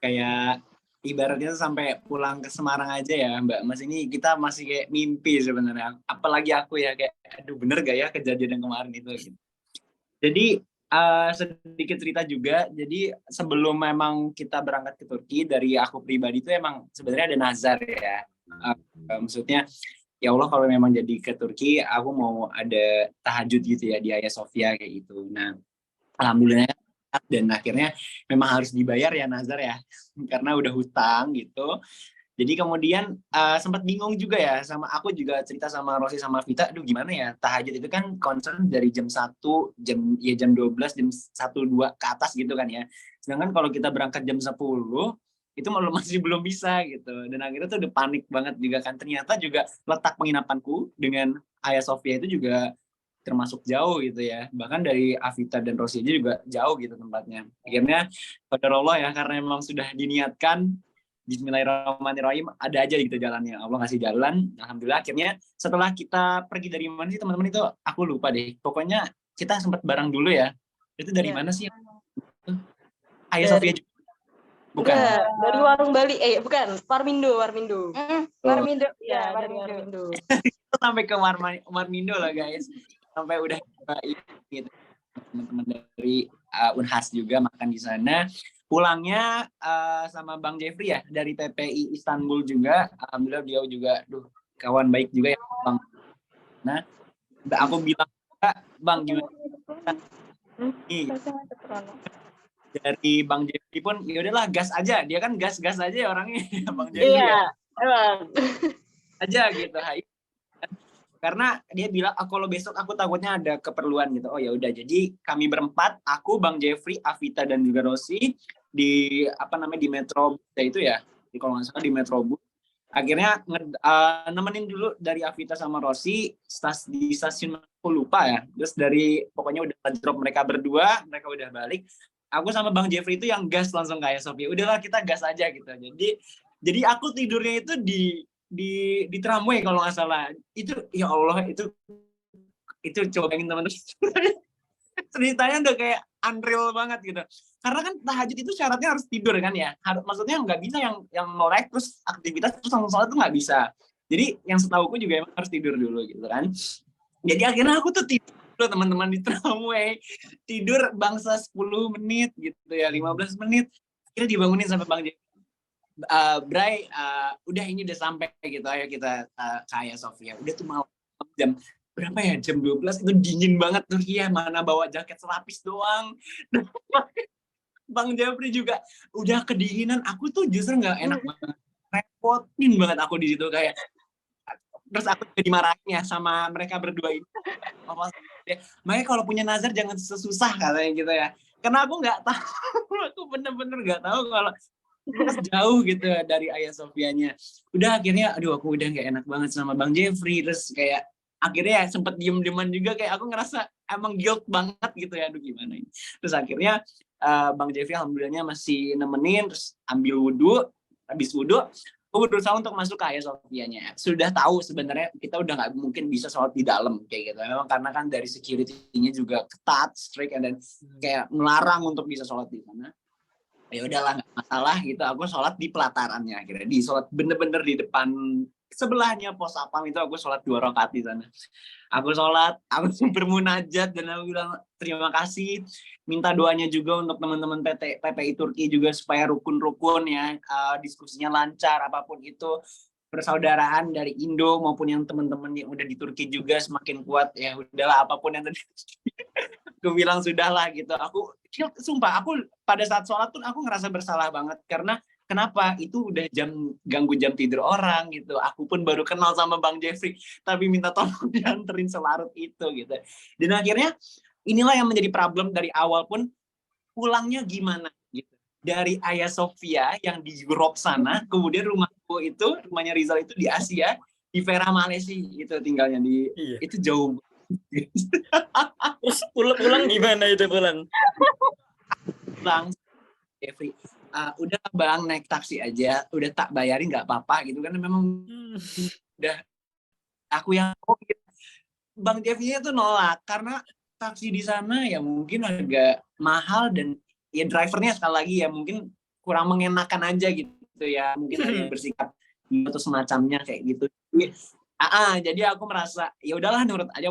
[SPEAKER 3] Kayak ibaratnya sampai pulang ke Semarang aja ya, Mbak Mas, ini kita masih kayak mimpi sebenarnya. Apalagi aku ya kayak aduh bener gak ya kejadian yang kemarin itu gitu. Jadi sedikit cerita juga. Jadi sebelum memang kita berangkat ke Turki, dari aku pribadi itu emang sebenarnya ada nazar ya. Maksudnya ya Allah kalau memang jadi ke Turki aku mau ada tahajud gitu ya di Hagia Sophia kayak gitu. Nah alhamdulillah dan akhirnya memang harus dibayar ya nazar ya karena udah hutang gitu. Jadi kemudian sempat bingung juga ya, sama aku juga cerita sama Rosi sama Vita, aduh gimana ya, tahajud itu kan concern dari jam 1, jam 12, jam 1, 2 ke atas gitu kan ya. Sedangkan kalau kita berangkat jam 10, itu masih belum bisa gitu. Dan akhirnya tuh udah panik banget juga kan. Ternyata juga letak penginapanku dengan Hagia Sophia itu juga termasuk jauh gitu ya. Bahkan dari Avita dan Rosi aja juga jauh gitu tempatnya. Akhirnya qadarullah ya, karena memang sudah diniatkan, Bismillahirrahmanirrahim, ada aja gitu jalannya. Allah ngasih jalan. Alhamdulillah akhirnya setelah kita pergi dari mana sih teman-teman itu? Aku lupa deh. Pokoknya kita sempat bareng dulu ya. Itu dari mana sih? Hagia Sophia juga. Bukan.
[SPEAKER 6] Dari warung Bali. Bukan. Warmindo.
[SPEAKER 5] Warmindo.
[SPEAKER 6] Iya,
[SPEAKER 5] Ya,
[SPEAKER 6] dari Warmindo.
[SPEAKER 3] Sampai ke Warmindo lah guys. Sampai udah gitu. Teman-teman dari Unhas juga makan di sana. Pulangnya sama Bang Jeffrey ya dari PPI Istanbul juga. Alhamdulillah dia juga kawan baik juga ya Bang. Nah, aku bilang, Bang gimana? Nih, dari Bang Jeffrey pun ya udahlah gas aja. Dia kan gas aja ya orangnya Bang Jeffrey.
[SPEAKER 6] Iya, emang.
[SPEAKER 3] Aja gitu. Karena dia bilang kalau besok aku takutnya ada keperluan gitu. Oh ya udah, jadi kami berempat, aku, Bang Jeffrey, Avita dan juga Rosi di di Metro itu ya, kalau nggak salah di Metrobus. Akhirnya nemenin dulu dari Avita sama Rosi di stasiun, aku lupa ya. Terus pokoknya udah drop mereka berdua, mereka udah balik. Aku sama Bang Jeffrey itu yang gas langsung kayak Sophia. Udahlah kita gas aja gitu. Jadi aku tidurnya itu di tramway kalau nggak salah. Itu ya Allah, itu coba bayangin teman-teman. Ceritanya udah kayak unreal banget gitu. Karena kan tahajud itu syaratnya harus tidur kan ya. Maksudnya nggak bisa yang melek terus aktivitas terus langsung sholat itu nggak bisa. Jadi yang setahuku juga emang harus tidur dulu gitu kan. Jadi akhirnya aku tuh tidur teman-teman di tramway. Tidur bangsa 10 menit gitu ya, 15 menit. Akhirnya dibangunin sampai Bang Jeffrey. Bray, udah ini udah sampai gitu, ayo kita ke Hagia Sophia. Udah tuh malam jam berapa ya, jam 12 itu dingin banget tuh, iya mana bawa jaket selapis doang. Bang Jeffrey juga udah kedinginan, aku tuh justru nggak enak banget, repotin banget aku di situ kayak. Terus aku jadi marahin ya sama mereka berdua ini. Makanya kalau punya nazar jangan susah katanya gitu ya. Karena aku nggak tahu, aku bener-bener nggak tahu kalau jauh gitu dari Hagia Sophianya. Udah akhirnya aku udah nggak enak banget sama Bang Jeffrey, terus kayak akhirnya ya sempet diem-dieman juga, kayak aku ngerasa emang guilt banget gitu ya, gimana ini. Terus akhirnya Bang Jeffrey alhamdulillahnya masih nemenin, terus ambil wudhu, habis wudhu aku berusaha untuk masuk ke Hagia Sophianya. Sudah tahu sebenarnya kita udah nggak mungkin bisa sholat di dalam kayak gitu, memang karena kan dari security-nya juga ketat, strict, dan kayak melarang untuk bisa sholat di sana. Ya udahlah nggak masalah gitu, aku sholat di pelatarannya, akhirnya di sholat bener-bener di depan sebelahnya pos apam itu, aku sholat 2 rakaat di sana. Aku sholat, aku bermunajat dan aku bilang terima kasih, minta doanya juga untuk teman-teman PPI Turki juga supaya rukun-rukun ya, diskusinya lancar, apapun itu persaudaraan dari Indo maupun yang teman-teman yang udah di Turki juga semakin kuat ya. Udahlah apapun yang tadi aku bilang sudahlah gitu. Aku sumpah aku pada saat sholat pun aku ngerasa bersalah banget, karena kenapa itu udah ganggu jam tidur orang gitu. Aku pun baru kenal sama Bang Jeffrey tapi minta tolong dianterin selarut itu gitu. Dan akhirnya inilah yang menjadi problem dari awal pun, pulangnya gimana gitu. Dari Hagia Sophia yang di Europe sana, kemudian rumahnya Rizal itu di Asia, di Vera Malaysia itu tinggalnya itu jauh.
[SPEAKER 1] Terus pulang gimana itu pulang?
[SPEAKER 3] Bang Jeffrey, udah Bang naik taksi aja, udah tak bayarin nggak apa-apa gitu kan, memang udah aku yang gitu. Bang Jeffrey-nya tuh nolak karena taksi di sana ya mungkin agak mahal, dan ya drivernya sekali lagi ya mungkin kurang mengenakan aja gitu ya, mungkin ada yang bersikap atau semacamnya kayak gitu. Jadi aku merasa ya udahlah nurut aja.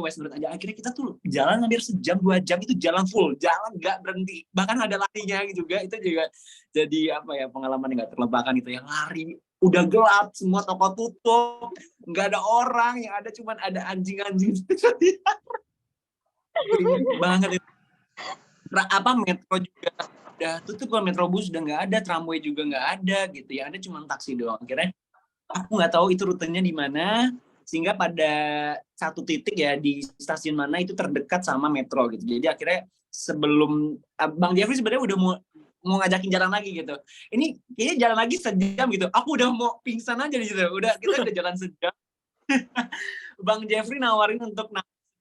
[SPEAKER 3] Akhirnya kita tuh jalan hampir sejam 2 jam, itu jalan full, jalan nggak berhenti, bahkan ada larinya juga. Itu juga jadi pengalaman yang nggak terlupakan itu, yang lari udah gelap, semua toko tutup, nggak ada orang, yang ada cuman ada anjing-anjing banget itu. Metro juga udah tutup, Metrobus udah nggak ada, tramway juga nggak ada gitu, yang ada cuma taksi doang. Akhirnya aku nggak tahu itu rutenya di mana, sehingga pada satu titik ya di stasiun mana itu terdekat sama metro gitu. Jadi akhirnya sebelum Bang Jeffrey sebenarnya udah mau ngajakin jalan lagi gitu. Ini kayaknya jalan lagi sejam gitu. Aku udah mau pingsan aja di situ. Kita udah jalan sejam. Bang Jeffrey nawarin untuk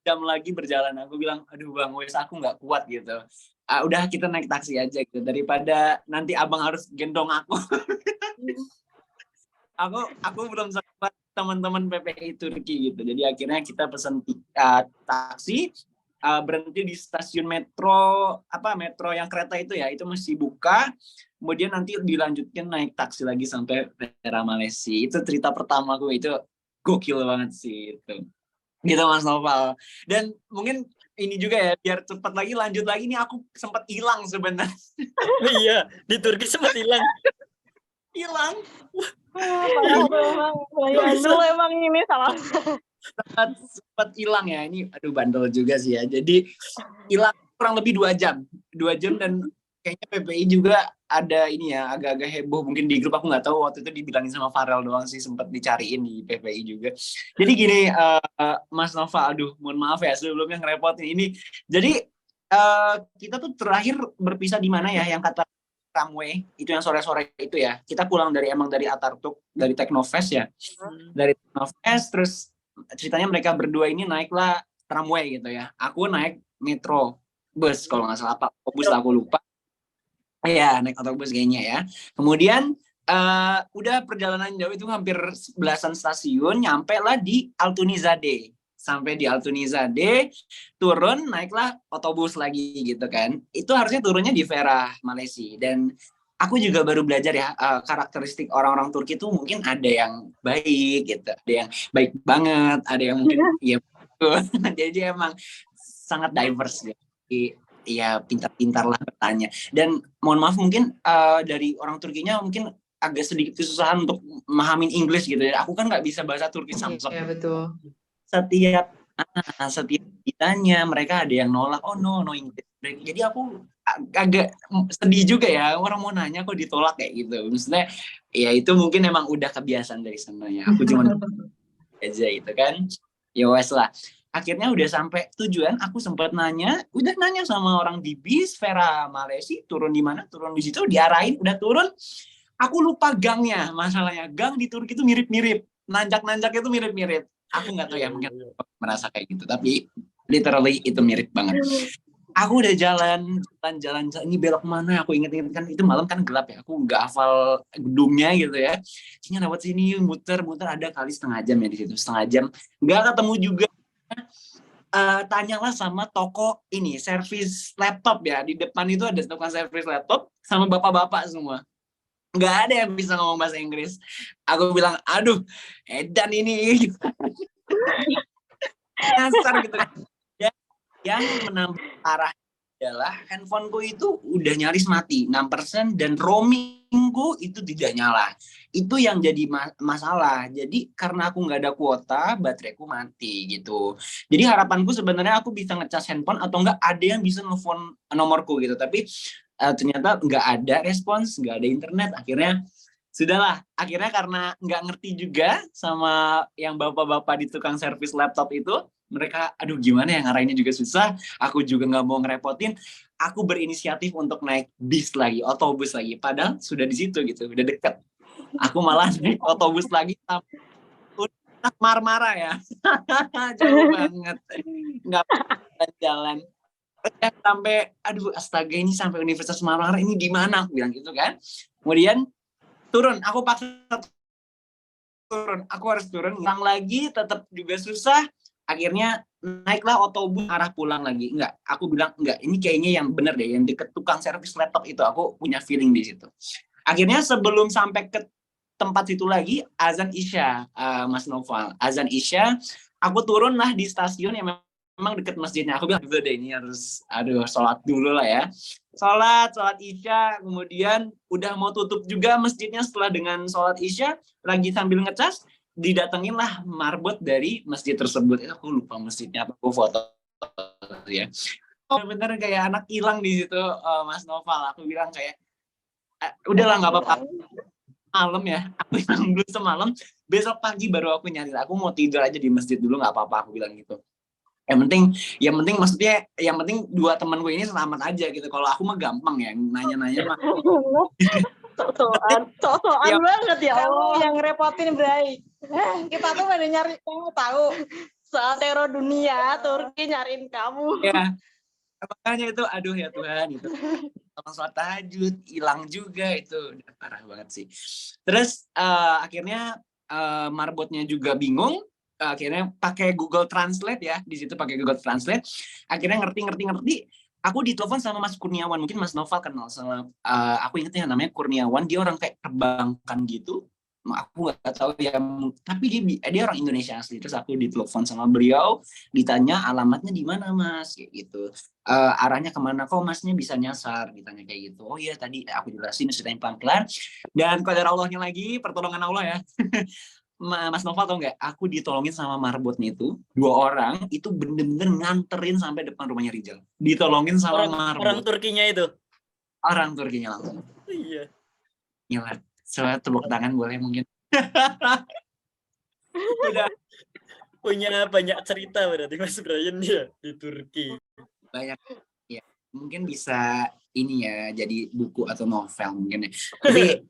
[SPEAKER 3] sejam lagi berjalan. Aku bilang, aduh Bang, wes aku nggak kuat gitu. Udah kita naik taksi aja gitu, daripada nanti abang harus gendong aku. Aku belum sempat teman-teman PPI Turki gitu. Jadi akhirnya kita pesan taksi, berhenti di stasiun metro yang kereta itu ya, itu masih buka. Kemudian nanti dilanjutkan naik taksi lagi sampai daerah Malaysia. Itu cerita pertama gue, itu gokil banget sih itu. Gitu Mas Noval. Dan mungkin ini juga ya, biar cepat lagi lanjut lagi nih, aku sempat hilang sebenarnya.
[SPEAKER 1] Iya, di Turki sempat hilang.
[SPEAKER 3] Hilang.
[SPEAKER 6] Bandel emang ini salah.
[SPEAKER 3] Sempat hilang ya, ini aduh bandel juga sih ya. Jadi hilang kurang lebih 2 jam dan kayaknya PPI juga ada ini ya, agak-agak heboh mungkin di grup, aku nggak tahu, waktu itu dibilangin sama Farel doang sih, sempat dicariin di PPI juga. Jadi gini Mas Nova, aduh mohon maaf ya sebelumnya ngerepotin ini. Jadi kita tuh terakhir berpisah di mana ya, yang kata Tramway itu yang sore-sore itu ya, kita pulang dari Ataturk, dari Teknofest ya, dari Teknofest, terus ceritanya mereka berdua ini naiklah tramway gitu ya, aku naik metro bus kalau nggak salah, apa bus aku lupa. Iya, naik otobus kayaknya ya. Kemudian udah perjalanan jauh itu hampir belasan stasiun, nyampe lah di Altunizade. Sampai di Altunizade, turun, naiklah otobus lagi gitu kan. Itu harusnya turunnya di Fera, Malaysia. Dan aku juga baru belajar ya, karakteristik orang-orang Turki itu mungkin ada yang baik gitu, ada yang baik banget, ada yang mungkin ya jadi emang sangat diverse ya. Iya, pintar-pintar lah bertanya. Dan mohon maaf mungkin dari orang Turkinya mungkin agak sedikit kesusahan untuk memahamin Inggris gitu ya. Aku kan nggak bisa bahasa Turki samsek.
[SPEAKER 2] Iya, betul.
[SPEAKER 3] Setiap ditanya mereka ada yang nolak, oh no Inggris. Jadi aku agak sedih juga ya, orang mau nanya kok ditolak kayak gitu. Maksudnya ya itu mungkin emang udah kebiasaan dari sana ya. Aku cuma aja gitu kan. Ya wes lah. Akhirnya udah sampai tujuan, aku sempat nanya sama orang di bis Fera Malaysia, turun di mana? Turun di situ, diarahin, udah turun. Aku lupa gangnya, masalahnya. Gang di Turki itu mirip-mirip. Nanjak-nanjaknya itu mirip-mirip. Aku nggak tahu ya, mungkin merasa kayak gitu. Tapi literally itu mirip banget. Aku udah jalan, ini belok mana? Aku inget kan itu malam kan gelap ya. Aku nggak hafal gedungnya gitu ya. Kayaknya lewat sini, muter ada kali setengah jam ya di situ. Setengah jam. Nggak ketemu juga. Tanyalah sama toko ini servis laptop ya, di depan itu ada tukang servis laptop sama bapak-bapak semua, nggak ada yang bisa ngomong bahasa Inggris. Aku bilang aduh edan ini kasar gitu kan. Yang menambah parah adalah handphoneku itu udah nyaris mati 6% dan roamingku itu tidak nyala. Itu yang jadi masalah. Jadi karena aku nggak ada kuota, bateraiku mati gitu. Jadi harapanku sebenarnya aku bisa ngecas handphone atau nggak ada yang bisa nelfon nomorku gitu. Tapi ternyata nggak ada respons, nggak ada internet. Akhirnya sudahlah. Akhirnya karena nggak ngerti juga sama yang bapak-bapak di tukang servis laptop itu, mereka aduh gimana ya ngarahinnya juga susah, aku juga nggak mau ngerepotin, aku berinisiatif untuk naik bis lagi, otobus lagi, padahal sudah di situ gitu, udah deket. Aku malah naik otobus lagi udah marmara ya. Jauh banget, nggak jalan sampai aduh astaga ini sampai Universitas Marmara ini di mana, aku bilang gitu kan. Kemudian turun, aku paksa turun, aku harus turun, ulang lagi tetap juga susah. Akhirnya naiklah otobus arah pulang lagi. Enggak, aku bilang enggak, ini kayaknya yang bener deh, yang deket tukang servis laptop itu, aku punya feeling di situ. Akhirnya sebelum sampai ke tempat situ lagi, azan Isya, Mas Noval, azan Isya, aku turun lah di stasiun yang memang deket masjidnya. Aku bilang deh ini harus, sholat dulu lah ya. Sholat Isya, kemudian udah mau tutup juga masjidnya. Setelah dengan sholat Isya, lagi sambil ngecas, didatengin lah marbot dari masjid tersebut. Aku lupa masjidnya apa, aku foto ya. Bener kayak anak hilang di situ, Mas Noval. Aku bilang kayak udahlah nggak apa-apa, malam ya, aku hilang dulu semalam, besok pagi baru aku nyari, aku mau tidur aja di masjid dulu, nggak apa-apa, aku bilang gitu. Yang penting maksudnya, yang penting dua temanku ini selamat aja gitu. Kalau aku mah gampang ya, nanya-nanya mah.
[SPEAKER 6] Sosokan banget ya Allah. Yang repotin Bray. Kita tuh pada nyari kamu tahu. Saat teror dunia, Turki nyariin kamu.
[SPEAKER 3] Ya, makanya itu, aduh ya Tuhan, itu tolong sholat tahajud, hilang juga, itu udah parah banget sih. Terus akhirnya marbotnya juga bingung, akhirnya pakai Google Translate ya, di situ pakai Google Translate, akhirnya ngerti. Aku ditelepon sama Mas Kurniawan, mungkin Mas Noval kenal sama, aku ingetnya namanya Kurniawan, dia orang kayak perbankan gitu, aku nggak tahu ya, tapi dia orang Indonesia asli. Terus aku ditelepon sama beliau, ditanya alamatnya di mana Mas, kayak gitu. Arahnya kemana kok Masnya bisa nyasar, ditanya kayak gitu. Oh iya tadi aku jelasin sudah pelan-pelan, dan qadar Allahnya lagi, pertolongan Allah ya. Mas Noval tau nggak, aku ditolongin sama marbotnya itu, 2 orang, itu bener-bener nganterin sampai depan rumahnya Rijal. Ditolongin sama
[SPEAKER 1] Orang
[SPEAKER 3] marbot.
[SPEAKER 1] Turkinya itu.
[SPEAKER 3] Orang Turkinya langsung.
[SPEAKER 1] Iya.
[SPEAKER 3] Gila, soalnya tepuk tangan boleh mungkin. Udah
[SPEAKER 1] Punya banyak cerita berarti Mas Brian ya di Turki.
[SPEAKER 3] banyak ya. Mungkin bisa ini ya, jadi buku atau novel mungkin ya. Tapi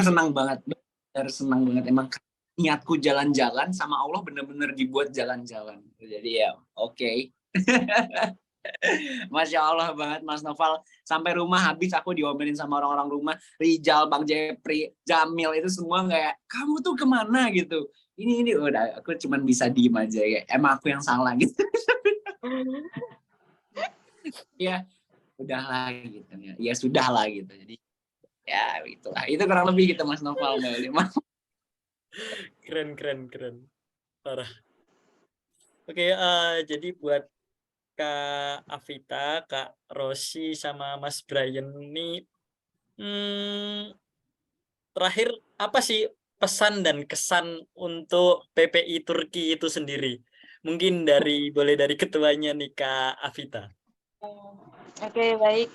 [SPEAKER 3] senang banget, bener senang banget. Emang niatku jalan-jalan sama Allah bener-bener dibuat jalan-jalan. Jadi ya oke. Masya Allah banget Mas Noval. Sampai rumah habis aku diomelin sama orang-orang rumah. Rijal, Bang Jepri, Jamil itu semua kayak, kamu tuh kemana gitu. Ini udah aku cuman bisa diem aja ya. Emang aku yang salah gitu. Ya udahlah gitu ya. Ya sudahlah gitu. Jadi ya itulah. Itu kurang lebih gitu Mas Noval.
[SPEAKER 1] Keren. Parah. Oke, jadi buat Kak Avita, Kak Rosi, sama Mas Brian ini, terakhir apa sih pesan dan kesan untuk PPI Turki itu sendiri? Mungkin boleh dari ketuanya nih Kak Avita.
[SPEAKER 4] Oke, baik.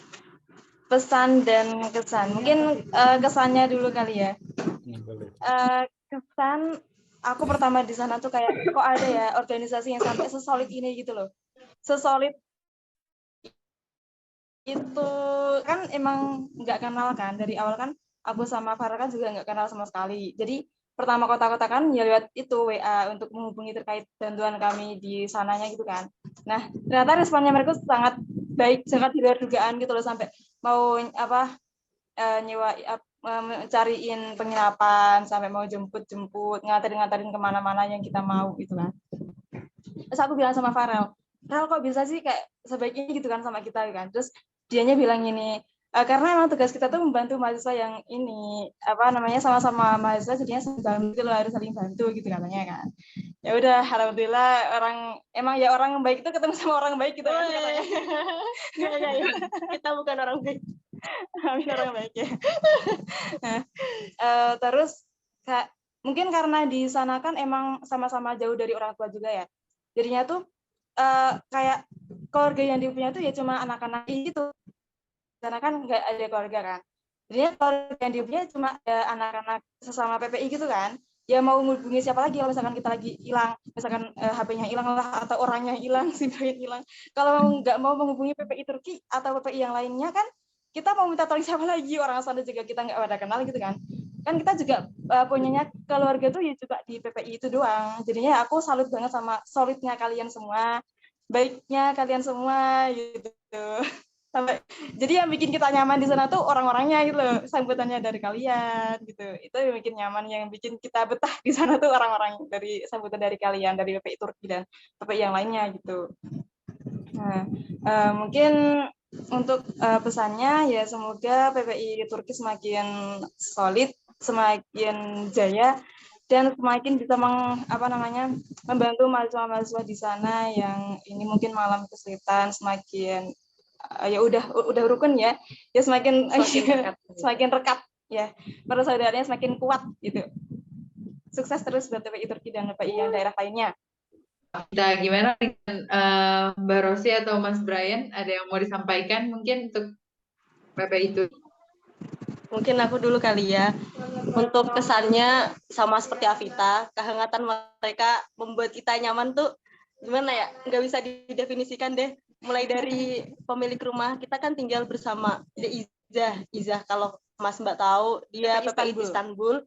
[SPEAKER 4] Pesan dan kesan. Mungkin kesannya dulu kali ya.
[SPEAKER 1] Boleh.
[SPEAKER 4] Kesan aku pertama di sana tuh kayak kok ada ya organisasi yang sampai sesolid ini gitu loh. Sesolid itu kan emang nggak kenal kan dari awal kan, aku sama Farah kan juga nggak kenal sama sekali. Jadi pertama kota-kota kan ya lewat itu WA untuk menghubungi terkait bantuan kami di sananya gitu kan. Nah ternyata responnya mereka sangat baik, sangat di luar dugaan gitu loh, sampai mau nyewa cariin penginapan, sampai mau jemput nganterin kemana-mana yang kita mau gitu kan. Terus aku bilang sama Farel kok bisa sih kayak sebaiknya gitu kan sama kita kan. Terus dianya bilang gini, karena emang tugas kita tuh membantu mahasiswa yang ini sama-sama mahasiswa, jadinya gitu loh, harus saling bantu gitu katanya kan. Ya udah, alhamdulillah emang orang baik itu ketemu sama orang baik gitu kan katanya.
[SPEAKER 6] Ya. Kita bukan orang baik.
[SPEAKER 4] Amin, orang baik ya. Nah, terus mungkin karena di sana kan emang sama-sama jauh dari orang tua juga ya. Jadinya tuh kayak keluarga yang dia punya tuh ya cuma anak-anak itu. Karena kan nggak ada keluarga kan. Jadinya keluarga yang dia punya cuma ada anak-anak sesama PPI gitu kan. Ya mau menghubungi siapa lagi kalau misalkan kita lagi hilang, misalkan HP-nya hilang lah atau orangnya hilang, SIM-nya hilang. Kalau nggak mau menghubungi PPI Turki atau PPI yang lainnya kan, kita mau minta tolong siapa lagi, orang sana juga kita nggak pada kenal gitu kan. Kan kita juga punyanya keluarga tuh ya juga di PPI itu doang. Jadinya aku salut banget sama solidnya kalian semua, baiknya kalian semua gitu. Sampai jadi yang bikin kita nyaman di sana tuh orang-orangnya gitu loh, sambutannya dari kalian gitu. Itu yang bikin nyaman, yang bikin kita betah di sana tuh orang-orang dari sambutan dari kalian, dari PPI Turki dan PPI yang lainnya gitu. Nah, mungkin untuk pesannya ya semoga PPI Turki semakin solid, semakin jaya, dan semakin bisa membantu mahasiswa-mahasiswa di sana yang ini mungkin mengalami kesulitan, semakin ya udah rukun ya semakin rekat ya, persaudaranya semakin kuat gitu. Sukses terus buat PPI Turki dan PPI yang daerah lainnya.
[SPEAKER 2] Kita gimana dengan Mbak Rosi atau Mas Brian, ada yang mau disampaikan mungkin untuk PPI Turki?
[SPEAKER 6] Mungkin aku dulu kali ya. Untuk kesannya sama seperti Avita, kehangatan mereka membuat kita nyaman tuh gimana ya? Nggak bisa didefinisikan deh. Mulai dari pemilik rumah, kita kan tinggal bersama Izah. Kalau Mas Mbak tahu, dia PPI Istanbul.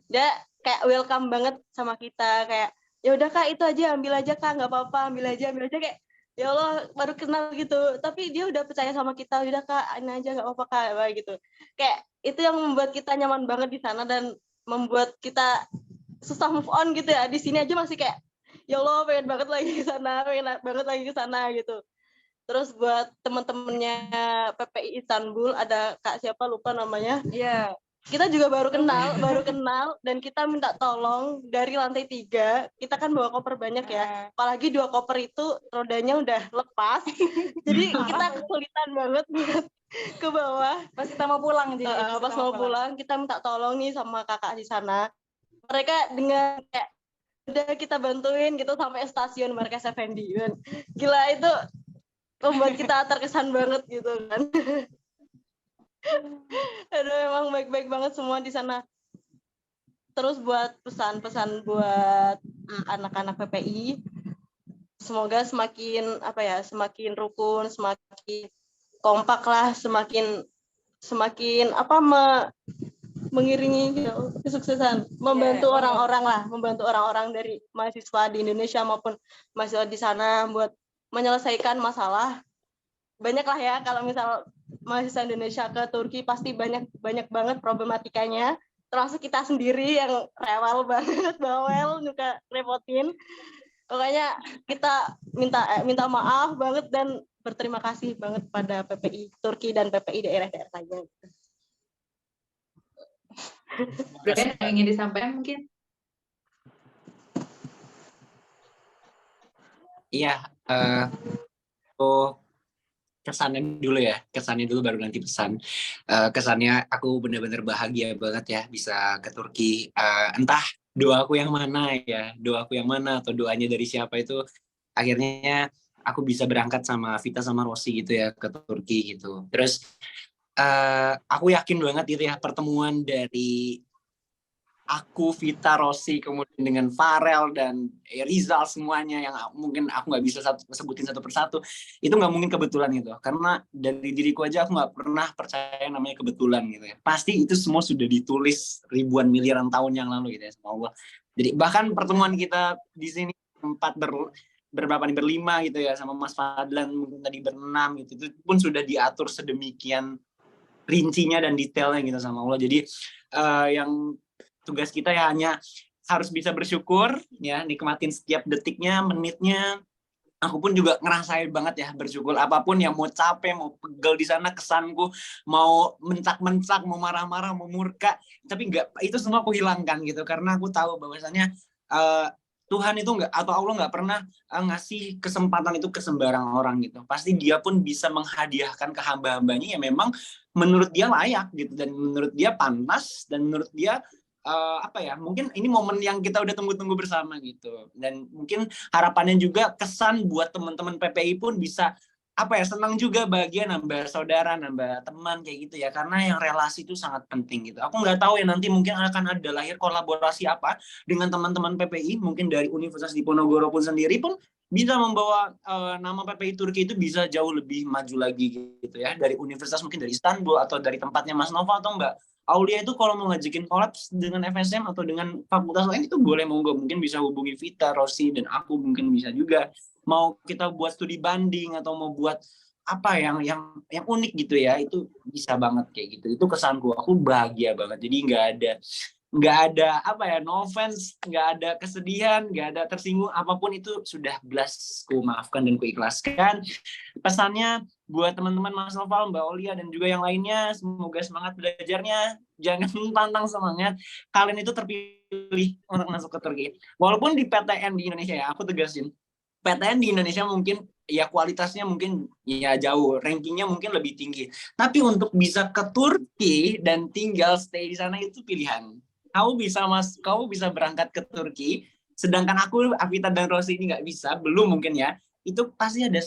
[SPEAKER 6] Dia kayak welcome banget sama kita, kayak ya udah Kak, itu aja, ambil aja Kak, nggak apa-apa, ambil aja kayak ya Allah, baru kenal gitu, tapi dia udah percaya sama kita, udah Kak, ini aja nggak apa-apa Kak, gitu. Kayak itu yang membuat kita nyaman banget di sana dan membuat kita susah move on gitu ya. Di sini aja masih kayak ya Allah pengen banget lagi ke sana, pengen banget lagi ke sana gitu. Terus buat teman-temannya PPI Istanbul ada Kak siapa lupa namanya.
[SPEAKER 2] Iya.
[SPEAKER 6] Kita juga baru kenal dan kita minta tolong dari lantai 3. Kita kan bawa koper banyak ya. Apalagi 2 koper itu rodanya udah lepas. Jadi kita kesulitan banget buat ke bawah.
[SPEAKER 2] Pas kita mau pulang jadi.
[SPEAKER 6] Pas mau pulang kita minta tolong nih sama kakak di sana. Mereka dengan kayak udah kita bantuin gitu sampai stasiun Markas Effendi kan. Gila itu membuat kita terkesan banget gitu kan. Aduh emang baik-baik banget semua di sana. Terus buat pesan-pesan buat anak-anak PPI, semoga semakin semakin rukun, semakin kompak lah, semakin mengiringi kesuksesan, membantu orang-orang dari mahasiswa di Indonesia maupun mahasiswa di sana buat menyelesaikan masalah. Banyak lah ya kalau misal mahasiswa Indonesia ke Turki pasti banyak banget problematikanya, termasuk kita sendiri yang rewel banget, bawel, juga repotin. Pokoknya kita minta maaf banget dan berterima kasih banget pada PPI Turki dan PPI daerah-daerah lainnya.
[SPEAKER 2] Brian yang ingin disampaikan mungkin?
[SPEAKER 3] Iya, kesannya dulu baru nanti pesan. Kesannya aku benar-benar bahagia banget ya bisa ke Turki. Entah doaku yang mana atau doanya dari siapa itu, akhirnya aku bisa berangkat sama Vita sama Rossi gitu ya ke Turki gitu. Terus aku yakin banget itu ya pertemuan dari aku, Vita, Rossi, kemudian dengan Farel dan Rizal semuanya yang mungkin aku nggak bisa sebutin satu persatu, itu nggak mungkin kebetulan gitu. Karena dari diriku aja aku nggak pernah percaya namanya kebetulan gitu ya. Pasti itu semua sudah ditulis ribuan miliaran tahun yang lalu gitu ya sama Allah. Jadi bahkan pertemuan kita di sini berlima gitu ya sama Mas Fadlan mungkin tadi berenam gitu, itu pun sudah diatur sedemikian rincinya dan detailnya gitu sama Allah. Jadi yang tugas kita ya hanya harus bisa bersyukur ya, nikmatin setiap detiknya, menitnya. Aku pun juga ngerasain banget ya bersyukur, apapun yang mau capek, mau pegel di sana, kesanku mau mencak-mencak, mau marah-marah, mau murka, tapi enggak, itu semua aku hilangkan gitu, karena aku tahu bahwasanya Tuhan itu enggak, atau Allah enggak pernah ngasih kesempatan itu ke sembarang orang gitu. Pasti dia pun bisa menghadiahkan ke hamba-hambanya yang memang menurut dia layak gitu, dan menurut dia pantas, dan menurut dia mungkin ini momen yang kita udah tunggu-tunggu bersama gitu. Dan mungkin harapannya juga kesan buat teman-teman PPI pun bisa senang juga, bahagia, nambah saudara, nambah teman kayak gitu ya, karena yang relasi itu sangat penting gitu. Aku nggak tahu ya nanti mungkin akan ada lahir kolaborasi apa dengan teman-teman PPI, mungkin dari Universitas Diponegoro pun sendiri pun bisa membawa nama PPI Turki itu bisa jauh lebih maju lagi gitu ya, dari universitas mungkin dari Istanbul atau dari tempatnya Mas Nova atau Mbak Aulia itu kalau mau ngajakin kolaps dengan FSM atau dengan fakultas lain itu boleh, monggo, mungkin bisa hubungi Vita, Rossi, dan aku mungkin bisa juga. Mau kita buat studi banding atau mau buat yang unik gitu ya, itu bisa banget kayak gitu. Itu kesanku, aku bahagia banget. Jadi nggak ada no offense, nggak ada kesedihan, nggak ada tersinggung, apapun itu sudah belas ku maafkan dan ku ikhlaskan. Pesannya buat teman-teman Mas Noval, Mbak Olia, dan juga yang lainnya, semoga semangat belajarnya, jangan pantang semangat, kalian itu terpilih untuk masuk ke Turki. Walaupun di PTN di Indonesia ya, aku tegasin, PTN di Indonesia mungkin ya kualitasnya mungkin ya jauh, rankingnya mungkin lebih tinggi, tapi untuk bisa ke Turki dan tinggal stay di sana itu pilihan. Kamu bisa berangkat ke Turki, sedangkan aku, Avita dan Rossi ini nggak bisa, belum mungkin ya, itu pasti ada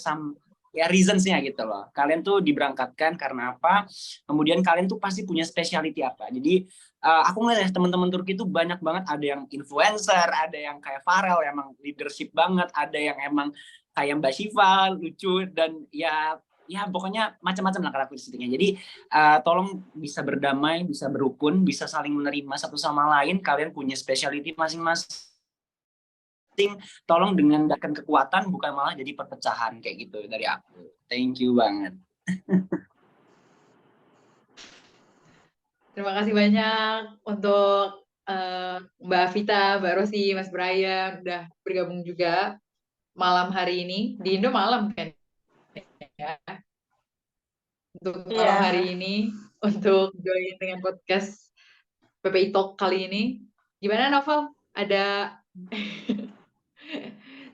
[SPEAKER 3] reasons-nya gitu loh. Kalian tuh diberangkatkan karena apa, kemudian kalian tuh pasti punya specialty apa. Jadi aku ngeliat ya teman-teman Turki itu banyak banget, ada yang influencer, ada yang kayak Farel emang leadership banget, ada yang emang kayak Mbak Syifa lucu, dan ya pokoknya macam-macam lah karakteristiknya. Jadi tolong bisa berdamai, bisa berukun, bisa saling menerima satu sama lain. Kalian punya specialty masing-masing, tolong dengan kekuatan, bukan malah jadi perpecahan kayak gitu dari aku. Thank you banget.
[SPEAKER 2] Terima kasih banyak untuk Mbak Avita, Mbak Rosi, Mas Brian udah bergabung juga malam hari ini. Di Indo malam kan ya. Untuk malam
[SPEAKER 6] Iya.
[SPEAKER 2] hari ini untuk join dengan podcast PPI Talk kali ini. Gimana Novel? Ada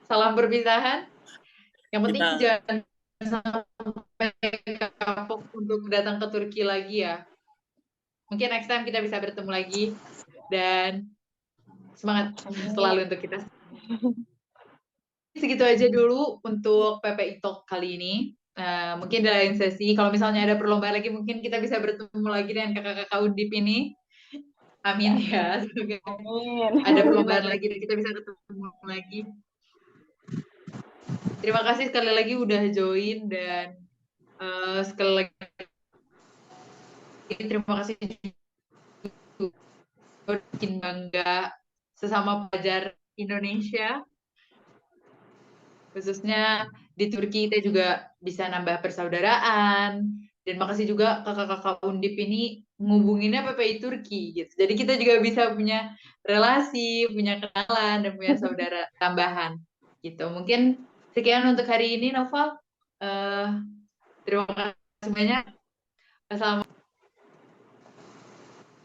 [SPEAKER 2] salam perpisahan? Yang penting
[SPEAKER 1] Kita
[SPEAKER 2] jangan sampai kapok untuk datang ke Turki lagi ya. Mungkin next time kita bisa bertemu lagi dan semangat selalu untuk kita. Segitu aja dulu untuk PPI Talk kali ini. Mungkin di lain sesi, kalau misalnya ada perlombaan lagi, mungkin kita bisa bertemu lagi dengan kakak-kakak Undip ini. Amin ya. Semoga
[SPEAKER 5] Amin.
[SPEAKER 2] ada perlombaan lagi dan kita bisa ketemu lagi. Terima kasih sekali lagi udah join dan sekali lagi terima kasih juga bikin bangga sesama pelajar Indonesia. Khususnya di Turki kita juga bisa nambah persaudaraan. Dan makasih juga kakak-kakak Undip ini ngubunginnya PPI Turki gitu. Jadi kita juga bisa punya relasi, punya kenalan, dan punya saudara tambahan gitu. Mungkin sekian untuk hari ini Noval. Terima kasih banyak. Assalamualaikum.